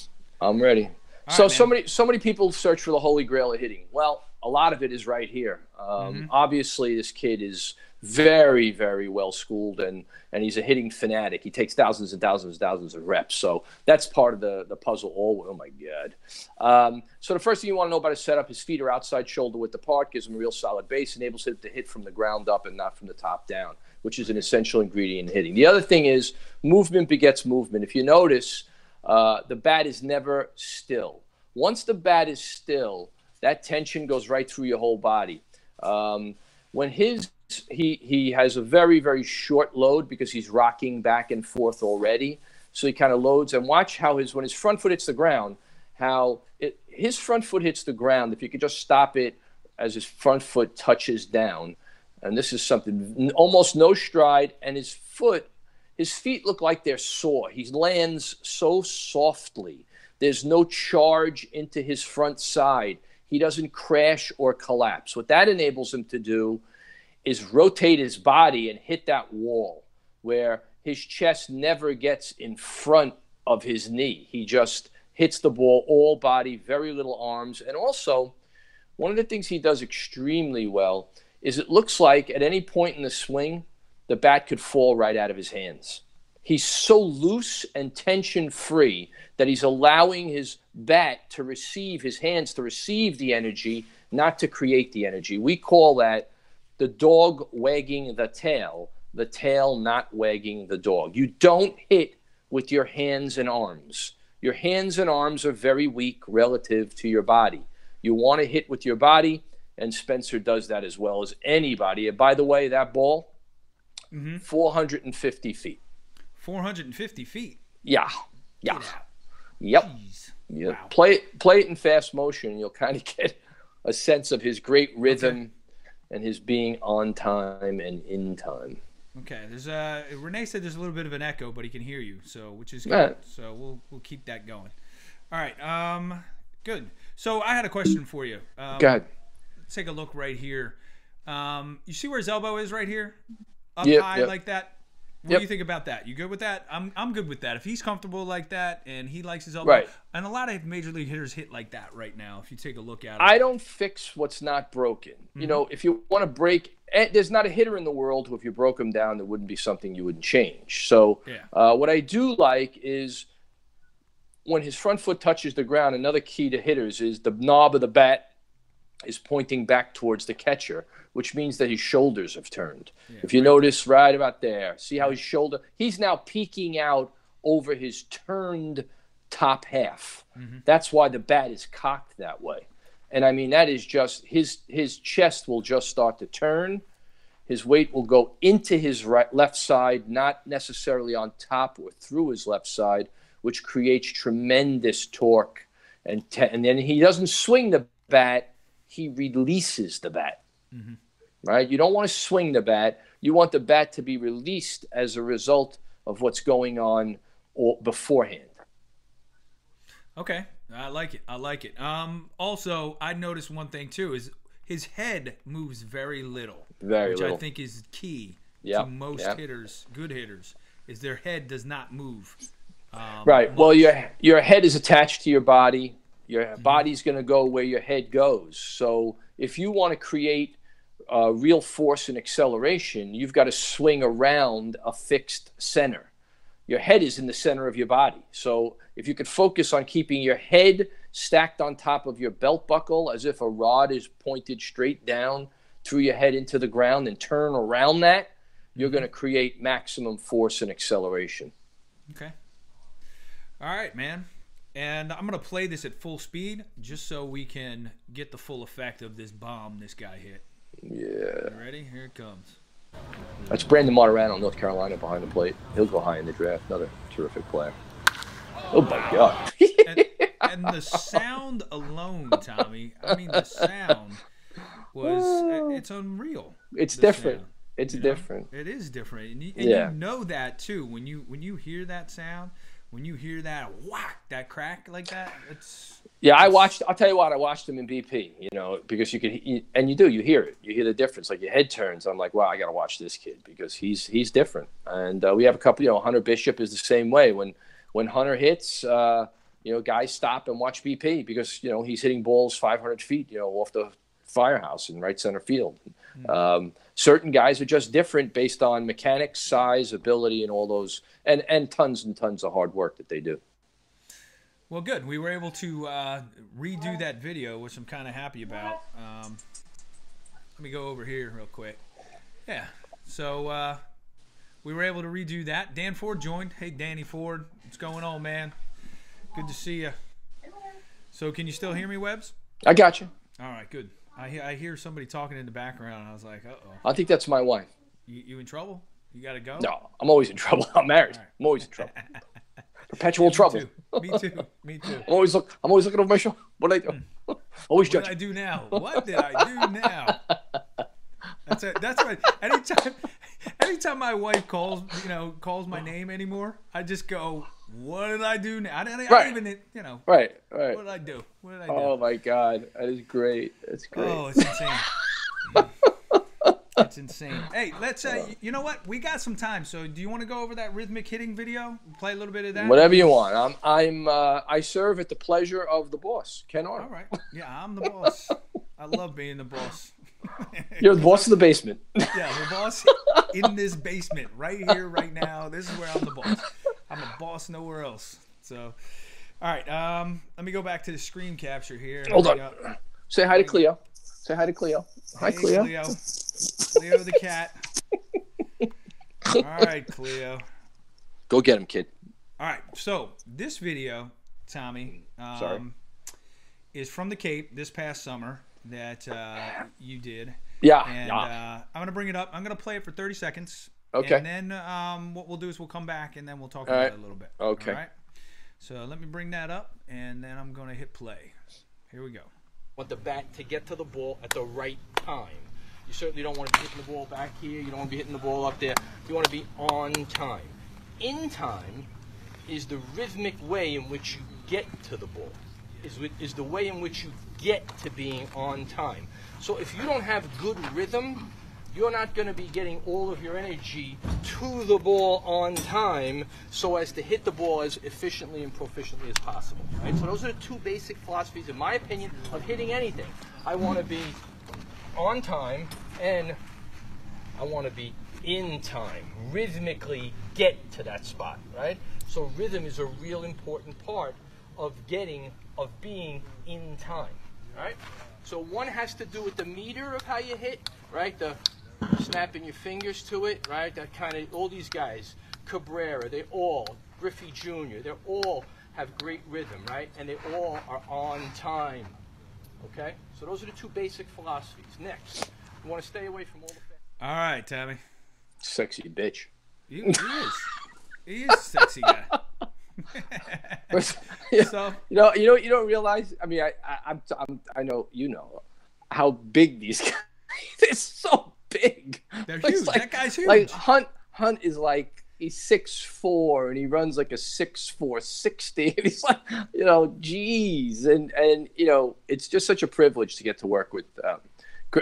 I'm ready. So many people search for the holy grail of hitting. Well, a lot of it is right here. Obviously, this kid is very, very well schooled, and he's a hitting fanatic. He takes thousands and thousands and thousands of reps. So that's part of the puzzle. Oh my God. So the first thing you want to know about his setup, his feet are outside shoulder width apart, gives him a real solid base, enables him to hit from the ground up and not from the top down, which is an essential ingredient in hitting. The other thing is movement begets movement. If you notice, the bat is never still. Once the bat is still, that tension goes right through your whole body. When he has a very, very short load because he's rocking back and forth already. So he kind of loads, and watch how when his front foot hits the ground, his front foot hits the ground. If you could just stop it as his front foot touches down, and this is something, almost no stride, and his feet look like they're sore. He lands so softly. There's no charge into his front side. He doesn't crash or collapse. What that enables him to do is rotate his body and hit that wall where his chest never gets in front of his knee. He just hits the ball all body, very little arms. And also, one of the things he does extremely well is it looks like at any point in the swing, the bat could fall right out of his hands. He's so loose and tension-free that he's allowing his bat to receive, his hands to receive the energy, not to create the energy. We call that the dog wagging the tail not wagging the dog. You don't hit with your hands and arms. your hands and arms are very weak relative to your body. You want to hit with your body, and Spencer does that as well as anybody. And by the way, that ball, 450 feet. 450 feet? Yeah. Yeah. Get out. Yep. Jeez. Yeah. Wow. Play it in fast motion, and you'll kind of get a sense of his great rhythm and his being on time and in time. Okay, there's Renee said there's a little bit of an echo, but he can hear you, so which is good. Right. So we'll keep that going. All right, good. So I had a question for you. Go ahead. Let's take a look right here. You see where his elbow is right here, up Yep, high yep. like that. What do you think about that? You good with that? I'm good with that. If he's comfortable like that and he likes his elbow, Right. And a lot of major league hitters hit like that right now. If you take a look at it, I don't fix what's not broken. You know, if you want to break, there's not a hitter in the world who, if you broke him down, there wouldn't be something you wouldn't change. So, what I do like is when his front foot touches the ground. Another key to hitters is the knob of the bat is pointing back towards the catcher, which means that his shoulders have turned. If you notice right about there, see how his shoulder, he's now peeking out over his turned top half. That's why the bat is cocked that way. And I mean, that is just, his chest will just start to turn. His weight will go into his left side, not necessarily on top or through his left side, which creates tremendous torque. And then he doesn't swing the bat, he releases the bat. Right? You don't want to swing the bat. You want the bat to be released as a result of what's going on beforehand. Okay, I like it. I like it. Also, I noticed one thing too is his head moves very little, which I think is key to most hitters, good hitters, is their head does not move. Right. Well, your head is attached to your body. Your body's going to go where your head goes. So if you want to create real force and acceleration, you've got to swing around a fixed center. Your head is in the center of your body. So if you could focus on keeping your head stacked on top of your belt buckle as if a rod is pointed straight down through your head into the ground and turn around that, you're going to create maximum force and acceleration. Okay. All right, man. And I'm going to play this at full speed just so we can get the full effect of this bomb this guy hit. Yeah. You ready? Here it comes. That's Brandon Martirano, North Carolina, behind the plate. He'll go high in the draft. Another terrific player. Oh, my God. and the sound alone, Tommy, I mean, the sound was, it's unreal. It's different. Sound, it's different. It is different. And you know that, too. When you hear that sound, when you hear that whack, that crack like that, I'll tell you what, I watched him in BP, because you hear it. You hear the difference. Like your head turns. I'm like, wow, I got to watch this kid because he's different. And we have a couple, Hunter Bishop is the same way. When Hunter hits, guys stop and watch BP because, he's hitting balls 500 feet, off the firehouse in right center field. Certain guys are just different based on mechanics, size, ability, and all those, and tons of hard work that they do. Well, good. We were able to redo that video, which I'm kind of happy about. Let me go over here real quick. Yeah. So we were able to redo that. Dan Ford joined. Hey, Danny Ford. What's going on, man? Good to see you. So can you still hear me, Webbs? I got you. All right, good. I hear somebody talking in the background, and I was like, uh-oh. I think that's my wife. You in trouble? You got to go? No, I'm always in trouble. I'm married. Right. I'm always in trouble. Perpetual trouble. Me too. Me too. I'm always looking over my shoulder. What did I do? Always judge. What did I do now? What did I do now? That's it. That's right. Anytime my wife calls my name anymore, I just go, what did I do now? I don't even, Right. What did I do? Oh my God, that is great. That's great. Oh, it's insane. It's insane. Hey, let's. You know what? We got some time. So, do you want to go over that rhythmic hitting video? Play a little bit of that. Whatever you want. I serve at the pleasure of the boss, Ken Arnold. All right. Yeah, I'm the boss. I love being the boss. You're the boss of the basement. Yeah, the boss in this basement right here, right now. This is where I'm the boss. I'm a boss nowhere else. So, all right. Let me go back to the screen capture here. Hold on. Say hi to Cleo. Say hi to Cleo. Hi, hey, Cleo. Cleo the cat. All right, Cleo. Go get him, kid. All right. So this video Tommy, Sorry. is from the Cape this past summer that you did. Yeah. And Yeah. I'm going to bring it up. I'm going to play it for 30 seconds. Okay. And then what we'll do is we'll come back and then we'll talk All about right. it a little bit. Okay. All right. So let me bring that up, and then I'm going to hit play. Here we go. Want the bat to get to the ball at the right time. You certainly don't want to be hitting the ball back here. You don't want to be hitting the ball up there. You want to be on time. In time is the rhythmic way in which you get to the ball. Is the way in which you get to being on time. So if you don't have good rhythm, you're not going to be getting all of your energy to the ball on time so as to hit the ball as efficiently and proficiently as possible. Right? So those are the two basic philosophies, in my opinion, of hitting anything. I want to be on time and I want to be in time. Rhythmically get to that spot, right? So rhythm is a real important part of being in time, right? So one has to do with the meter of how you hit, right? The snapping your fingers to it, right? That kind of, all these guys, Cabrera, Griffey Jr., they all have great rhythm, right? And they all are on time, okay? So those are the two basic philosophies. Next, you want to stay away from all the... All right, Tommy. Sexy bitch. He is. He is a sexy guy. So you don't realize. I mean, I know how big these guys. They're so big. they're It's huge. like- That guy's huge. Like Hunt is like he's 6'4" and he runs like a 6'4", 60. And he's like, geez, and it's just such a privilege to get to work with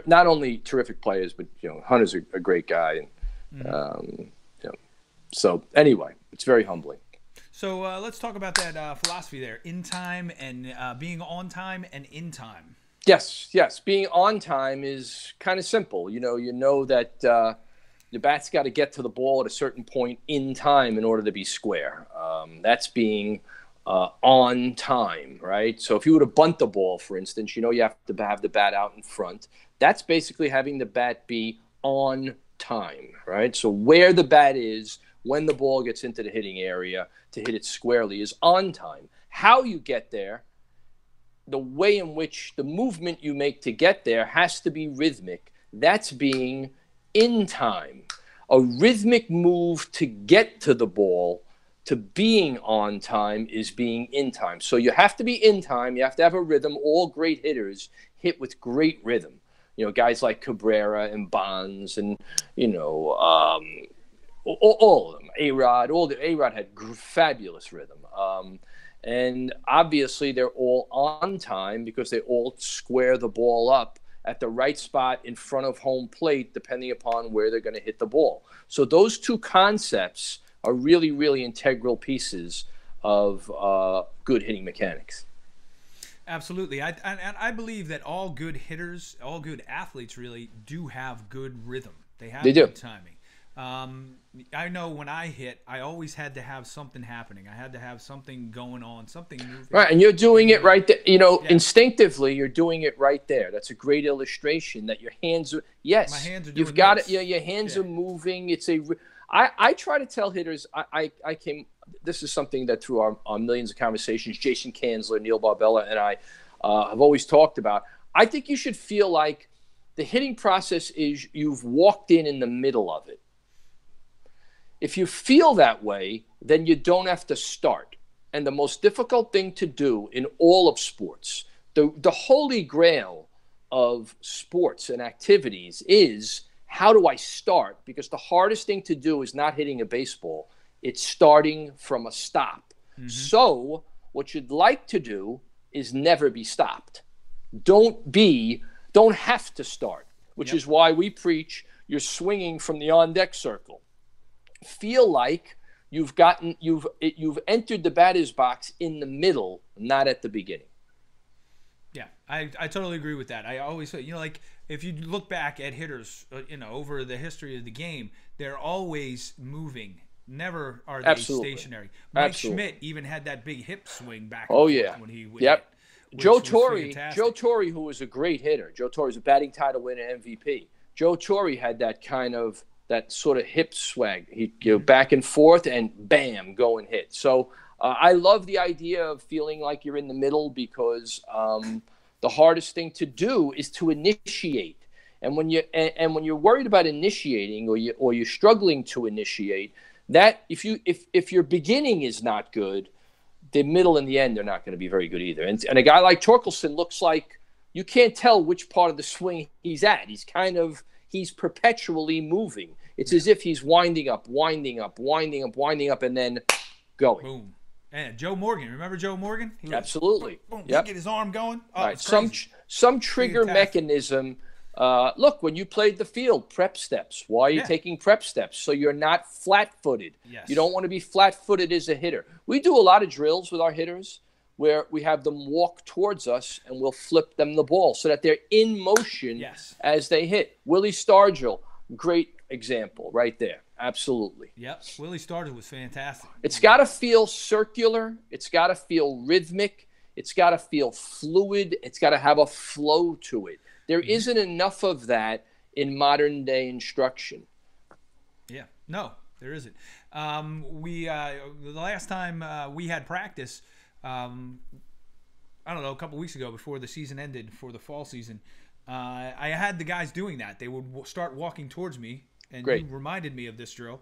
not only terrific players, but Hunt is a great guy, and so anyway, it's very humbling. So let's talk about that philosophy there. In time and being on time and in time. Yes. Being on time is kind of simple. You know that the bat's got to get to the ball at a certain point in time in order to be square. That's being on time, right? So if you were to bunt the ball, for instance, you have to have the bat out in front. That's basically having the bat be on time, right? So where the bat is when the ball gets into the hitting area to hit it squarely is on time. How you get there, the way in which the movement you make to get there has to be rhythmic. That's being in time. A rhythmic move to get to the ball to being on time is being in time. So you have to be in time. You have to have a rhythm. All great hitters hit with great rhythm. Guys like Cabrera and Bonds and, all of them. A-Rod, A-Rod had fabulous rhythm. And obviously they're all on time because they all square the ball up at the right spot in front of home plate, depending upon where they're going to hit the ball. So those two concepts are really, really integral pieces of good hitting mechanics. Absolutely. I believe that all good hitters, all good athletes really do have good rhythm. They have They do. good timing. I know when I hit, I always had to have something happening. I had to have something going on, something moving. Right, and you're doing it right there. Instinctively, you're doing it right there. That's a great illustration that your hands are. Yes, My hands are you've doing got this. it. Yeah, your hands Yeah. are moving. I try to tell hitters. I came. This is something that through our millions of conversations, Jason Kanzler, Neil Barbella, and I have always talked about. I think you should feel like the hitting process is you've walked in the middle of it. If you feel that way, then you don't have to start. And the most difficult thing to do in all of sports, the holy grail of sports and activities is how do I start? Because the hardest thing to do is not hitting a baseball. It's starting from a stop. Mm-hmm. So what you'd like to do is never be stopped. Don't have to start, which is why we preach you're swinging from the on-deck circle. Feel like you've entered the batter's box in the middle, not at the beginning. Yeah, I totally agree with that. I always say, like if you look back at hitters, over the history of the game, they're always moving. Never are they stationary. Mike Schmidt even had that big hip swing back. Oh yeah, when he yep. Hit, Joe Torre, who was a great hitter. Joe Torre was a batting title winner, MVP. Joe Torre had that sort of hip swag. He'd go back and forth and bam, go and hit. So I love the idea of feeling like you're in the middle because the hardest thing to do is to initiate. And when you're worried about initiating, or you're struggling to initiate, that if your beginning is not good, the middle and the end are not going to be very good either. And a guy like Torkelson looks like you can't tell which part of the swing he's at. He's perpetually moving. It's as if he's winding up, and then going. Boom. And Joe Morgan, remember Joe Morgan? Absolutely. Boom, Yep. get his arm going. Oh, Right. it's crazy. Some trigger mechanism. Look, when you played the field, prep steps. Why are you taking prep steps? So you're not flat-footed. Yes. You don't want to be flat-footed as a hitter. We do a lot of drills with our hitters where we have them walk towards us and we'll flip them the ball so that they're in motion as they hit. Willie Stargell, great example right there. Absolutely. Yep. Willie Stargell was fantastic. It's got to feel circular. It's got to feel rhythmic. It's got to feel fluid. It's got to have a flow to it. There isn't enough of that in modern day instruction. Yeah. No, there isn't. The last time we had practice, I don't know, a couple weeks ago before the season ended for the fall season, I had the guys doing that. They would start walking towards me, and you reminded me of this drill.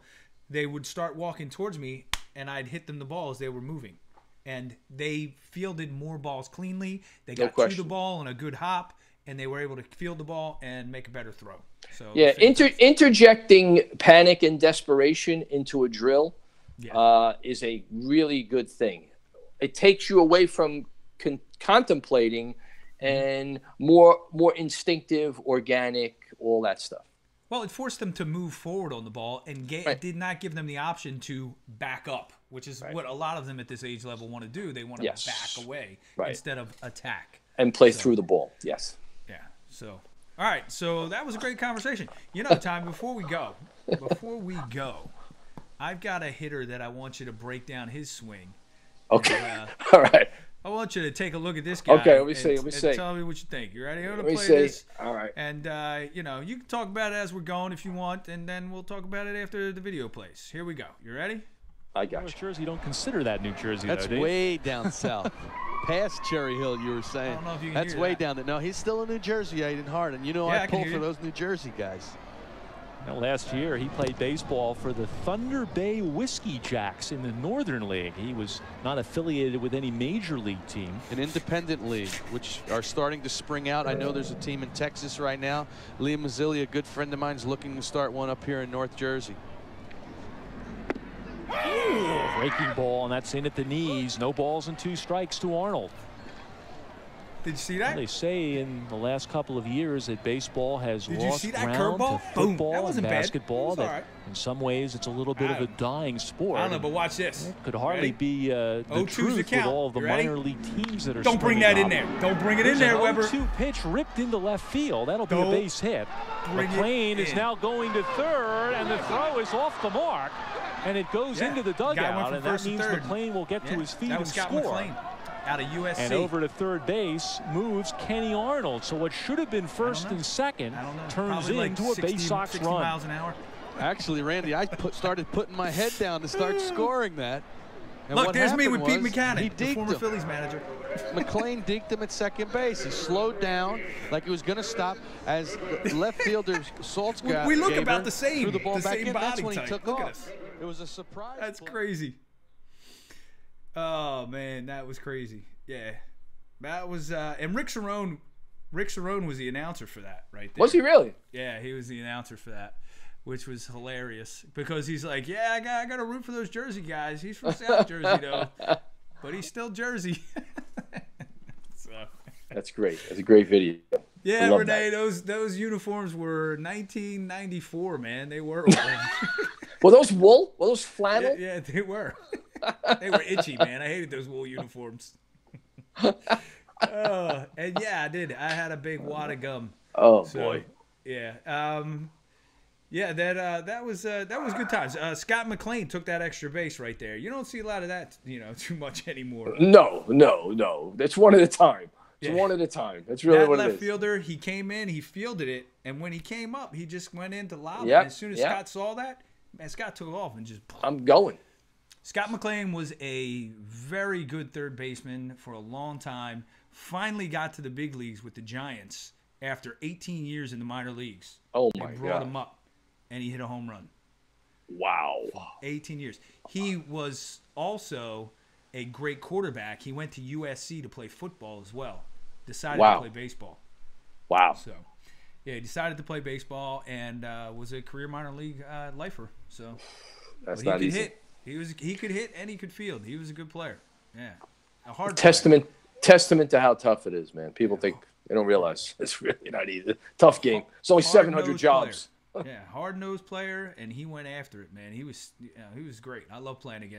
They would start walking towards me, and I'd hit them the ball as they were moving. And they fielded more balls cleanly. They got to the ball in a good hop, and they were able to field the ball and make a better throw. So yeah, interjecting panic and desperation into a drill is a really good thing. It takes you away from contemplating and more instinctive, organic, all that stuff. Well, it forced them to move forward on the ball and did not give them the option to back up, which is what a lot of them at this age level want to do. They want to back away instead of attack. And play through the ball, yes. Yeah, so, all right, so that was a great conversation. You know, Tom, before we go, I've got a hitter that I want you to break down his swing. Okay, and, all right. I want you to take a look at this guy. Okay, let me see. Tell me what you think. You ready? I'm Let going me to play see. this. All right. And, you know, you can talk about it as we're going if you want, and then we'll talk about it after the video plays. Here we go. You ready? I got North Jersey, you don't consider that New Jersey. That's though, way down south. Past Cherry Hill, you were saying. I don't know if you can That's hear way that. down there. No, he's still in New Jersey, Aiden Hart. And you know, Yeah, I I can pull hear for you. those New Jersey guys. Now, last year, he played baseball for the Thunder Bay Whiskey Jacks in the Northern League. He was not affiliated with any major league team. An independent league, which are starting to spring out. I know there's a team in Texas right now. Liam Mazzilli, a good friend of mine, is looking to start one up here in North Jersey. Breaking ball, and that's in at the knees. No balls and 2 strikes to Arnold. Did you see Well, that? they say in the last couple of years that baseball has Did you lost see that ground curveball? to Boom. football That and wasn't bad. basketball. It was That all right. in some ways it's a little bit of a dying sport. I don't know, but watch this. It could hardly Ready? be the 0-2's truth the with count. all of the You ready? minor league teams that are Don't bring springing that in up. there. Don't bring it in There's there, an Weber. 0-2 pitch ripped into left field. That'll be Don't a base hit. bring it McLean is in. now going to third, and the throw is off the mark, and it goes into the Guy went dugout, from and that first to means third. McLean will get to his feet that and was Scott score. McLean out of USC. And over to third base moves Kenny Arnold. So what should have been first and second I don't know. turns Probably like into a 60, base Sox 60 run. miles an hour. Actually, Randy, I started putting my head down to start scoring that. And Look, what there's me happened with Pete was Mechanic, he the deked former him. Phillies manager. McLean deked him at second base. He slowed down like he was going to stop as the left fielder Saltz got. We look Gaber, about the same. Threw the ball The back same in. That's body when he type. took Look at off. us. It was a surprise. That's play. crazy. Oh man, that was crazy. Yeah, that was. And Rick Cerrone was the announcer for that, right there. Was he really? Yeah, he was the announcer for that, which was hilarious because he's like, yeah, I got to root for those Jersey guys. He's from South Jersey though, but he's still Jersey. So. That's great. That's a great video. Yeah, love Renee, that. those uniforms were 1994, man. They were old. Were those wool? Were those flannel? Yeah, they were. They were itchy, man. I hated those wool uniforms. And yeah, I did. I had a big wad of gum. Oh So, boy. Yeah. Yeah, that was good times. Scott McLean took that extra base right there. You don't see a lot of that, too much anymore. No. That's one at a time. It's Yeah. one at a time. That's really That what it left is. fielder, he came in, he fielded it, and when he came up, he just went in to lob it. Yep, And as soon as yep. Scott saw that, man, Scott took off and just. I'm going. Scott McLean was a very good third baseman for a long time. Finally got to the big leagues with the Giants after 18 years in the minor leagues. Oh, They my brought God. him up, and he hit a home run. Wow. 18 years. He was also a great quarterback. He went to USC to play football as well. Decided Wow. to play baseball. Wow. So, yeah, he decided to play baseball and was a career minor league lifer. So, That's but not he could easy. hit. He could hit and he could field. He was a good player. Yeah, a hard Testament to how tough it is, man. People think they don't realize it's really not easy. Tough game. It's only 700 Hard-nosed jobs. player. Yeah, hard-nosed player, and he went after it, man. He was great. I love playing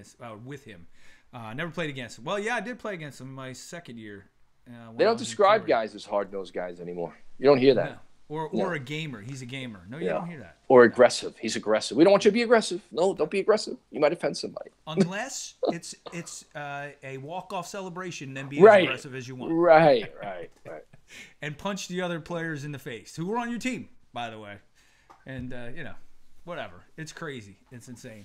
with him. Never played against him. Well, yeah, I did play against him my second year. When They I don't was in describe Florida. guys as hard-nosed guys anymore. You don't hear that. No. Or a gamer. He's a gamer. No, you Yeah. don't hear that. Or aggressive. He's aggressive. We don't want you to be aggressive. No, don't be aggressive. You might offend somebody. Unless it's a walk-off celebration, then be Right. as aggressive as you want. Right. And punch the other players in the face who were on your team, by the way. And whatever. It's crazy. It's insane.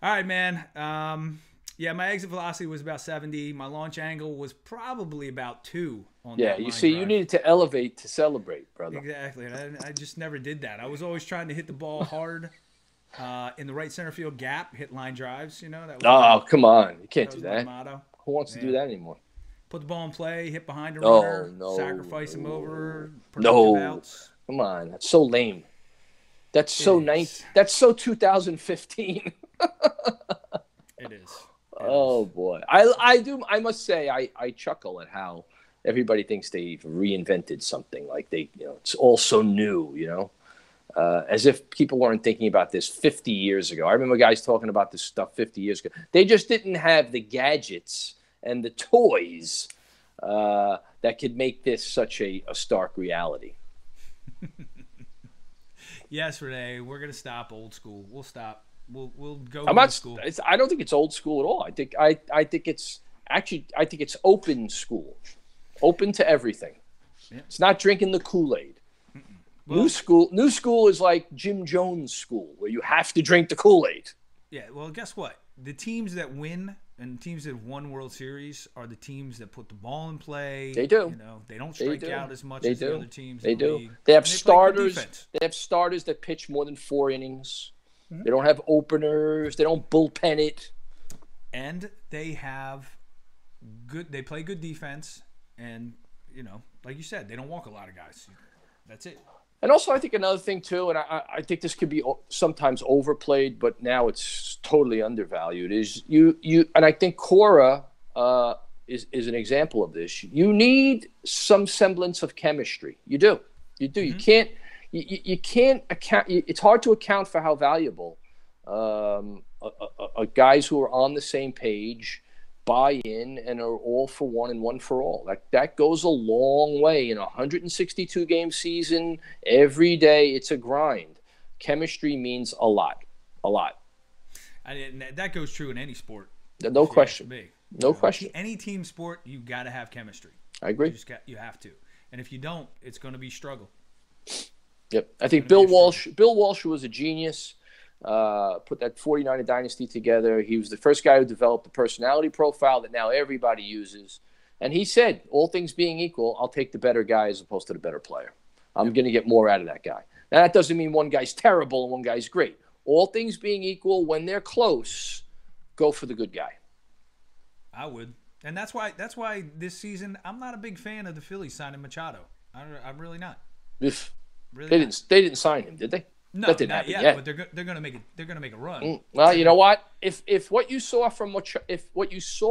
All right, man. Yeah, my exit velocity was about 70. My launch angle was probably about 2 on Yeah, that you line see, you drive. needed to elevate to celebrate, brother. Exactly. And I just never did that. I was always trying to hit the ball hard in the right center field gap, hit line drives. That was Oh, come on. You can't that do was my that. motto. Who wants to do that anymore? Put the ball in play, hit behind a No, runner, no, sacrifice him over, no. productive outs. Come on. That's so lame. That's so It nice. is. That's so 2015. It is. Oh boy, I must say I chuckle at how everybody thinks they've reinvented something, like it's all so new, as if people weren't thinking about this 50 years ago. I remember guys talking about this stuff 50 years ago. They just didn't have the gadgets and the toys that could make this such a stark reality. Yes, Renee, we're gonna stop old school. We'll stop. We'll go I'm old not. school. I don't think it's old school at all. I think it's open school, open to everything. Yeah. It's not drinking the Kool-Aid. Well, New school is like Jim Jones school, where you have to drink the Kool-Aid. yeah. Well, guess what? The teams that win and teams that have won World Series are the teams that put the ball in play. They do. They don't They strike do. out as much They as the do. other teams. They in the do. league. They have And play good starters. defense. They have starters that pitch more than 4 innings. They don't have openers. They don't bullpen it. And they have good. They play good defense, and like you said, they don't walk a lot of guys. That's it. And also, I think another thing too, and I think this could be sometimes overplayed, but now it's totally undervalued. Is you and I think Cora is an example of this. You need some semblance of chemistry. You do. You can't. You can't account. It's hard to account for how valuable guys who are on the same page, buy in, and are all for one and one for all. That goes a long way in a 162 game season. Every day, it's a grind. Chemistry means a lot, And that goes true in any sport. No question. Me. No question. Any team sport, you got to have chemistry. I agree. You have to. And if you don't, it's going to be struggle. Yep. I think Bill Walsh was a genius. Put that 49er dynasty together. He was the first guy who developed the personality profile that now everybody uses. And he said, all things being equal, I'll take the better guy as opposed to the better player. I'm going to get more out of that guy. Now, that doesn't mean one guy's terrible and one guy's great. All things being equal, when they're close, go for the good guy. I would. And that's why this season, I'm not a big fan of the Phillies signing Machado. I'm really not. Really They not. didn't sign him, did they? No, that didn't not happen yet, yet. but they're gonna make it. They're gonna make a run. Well, you know what? If what you saw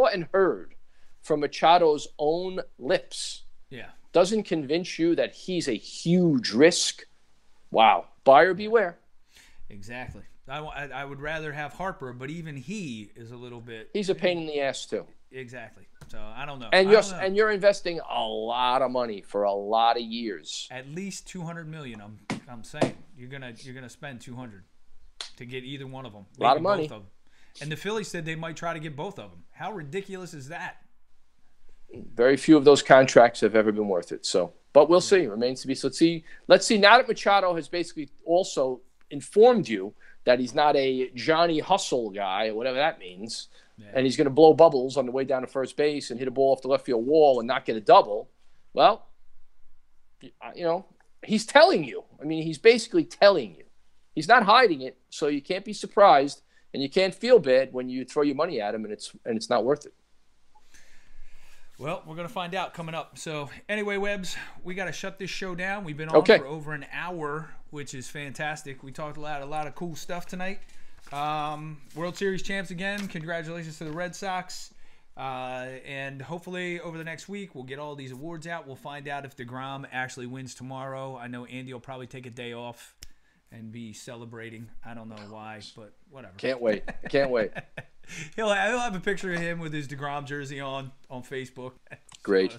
and heard from Machado's own lips Yeah, doesn't convince you that he's a huge risk, wow, buyer beware. exactly. I would rather have Harper, but even he is a little bit. He's a pain in the ass too. Exactly. So I don't know. And I don't know. you're investing a lot of money for a lot of years. At least $200 million. I'm saying you're gonna spend 200 to get either one of them. A lot Maybe of money. both of them. And the Phillies said they might try to get both of them. How ridiculous is that? Very few of those contracts have ever been worth it. So, but we'll see. Remains to be. So let's see. Now that Machado has basically also informed you that he's not a Johnny Hustle guy, whatever that means, and he's going to blow bubbles on the way down to first base and hit a ball off the left field wall and not get a double, well, you know, he's telling you. I mean, he's basically telling you. He's not hiding it, so you can't be surprised and you can't feel bad when you throw your money at him and it's not worth it. Well, we're going to find out coming up. So anyway, Webbs, we got to shut this show down. We've been on for over an hour, which is fantastic. We talked a lot of cool stuff tonight. World Series champs again. Congratulations to the Red Sox. And hopefully over the next week, we'll get all these awards out. We'll find out if DeGrom actually wins tomorrow. I know Andy will probably take a day off and be celebrating. I don't know why, but whatever. Can't wait. Can't wait. He'll have a picture of him with his DeGrom jersey on Facebook. Great.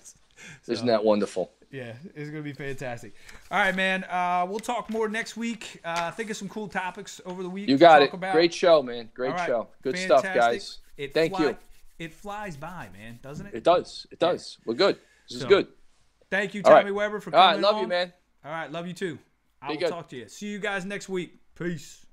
Isn't that wonderful? Yeah, it's going to be fantastic. All right, man. We'll talk more next week. Think of some cool topics over the week. You got it. Great show, man. Great show. Good fantastic stuff, guys. Thank you. It flies by, man, doesn't it? It does. It does. We're good. This is good. Thank you, Tommy Weber, for coming on. All right, love you, man. All right, love you too. I will talk to you. See you guys next week. Peace.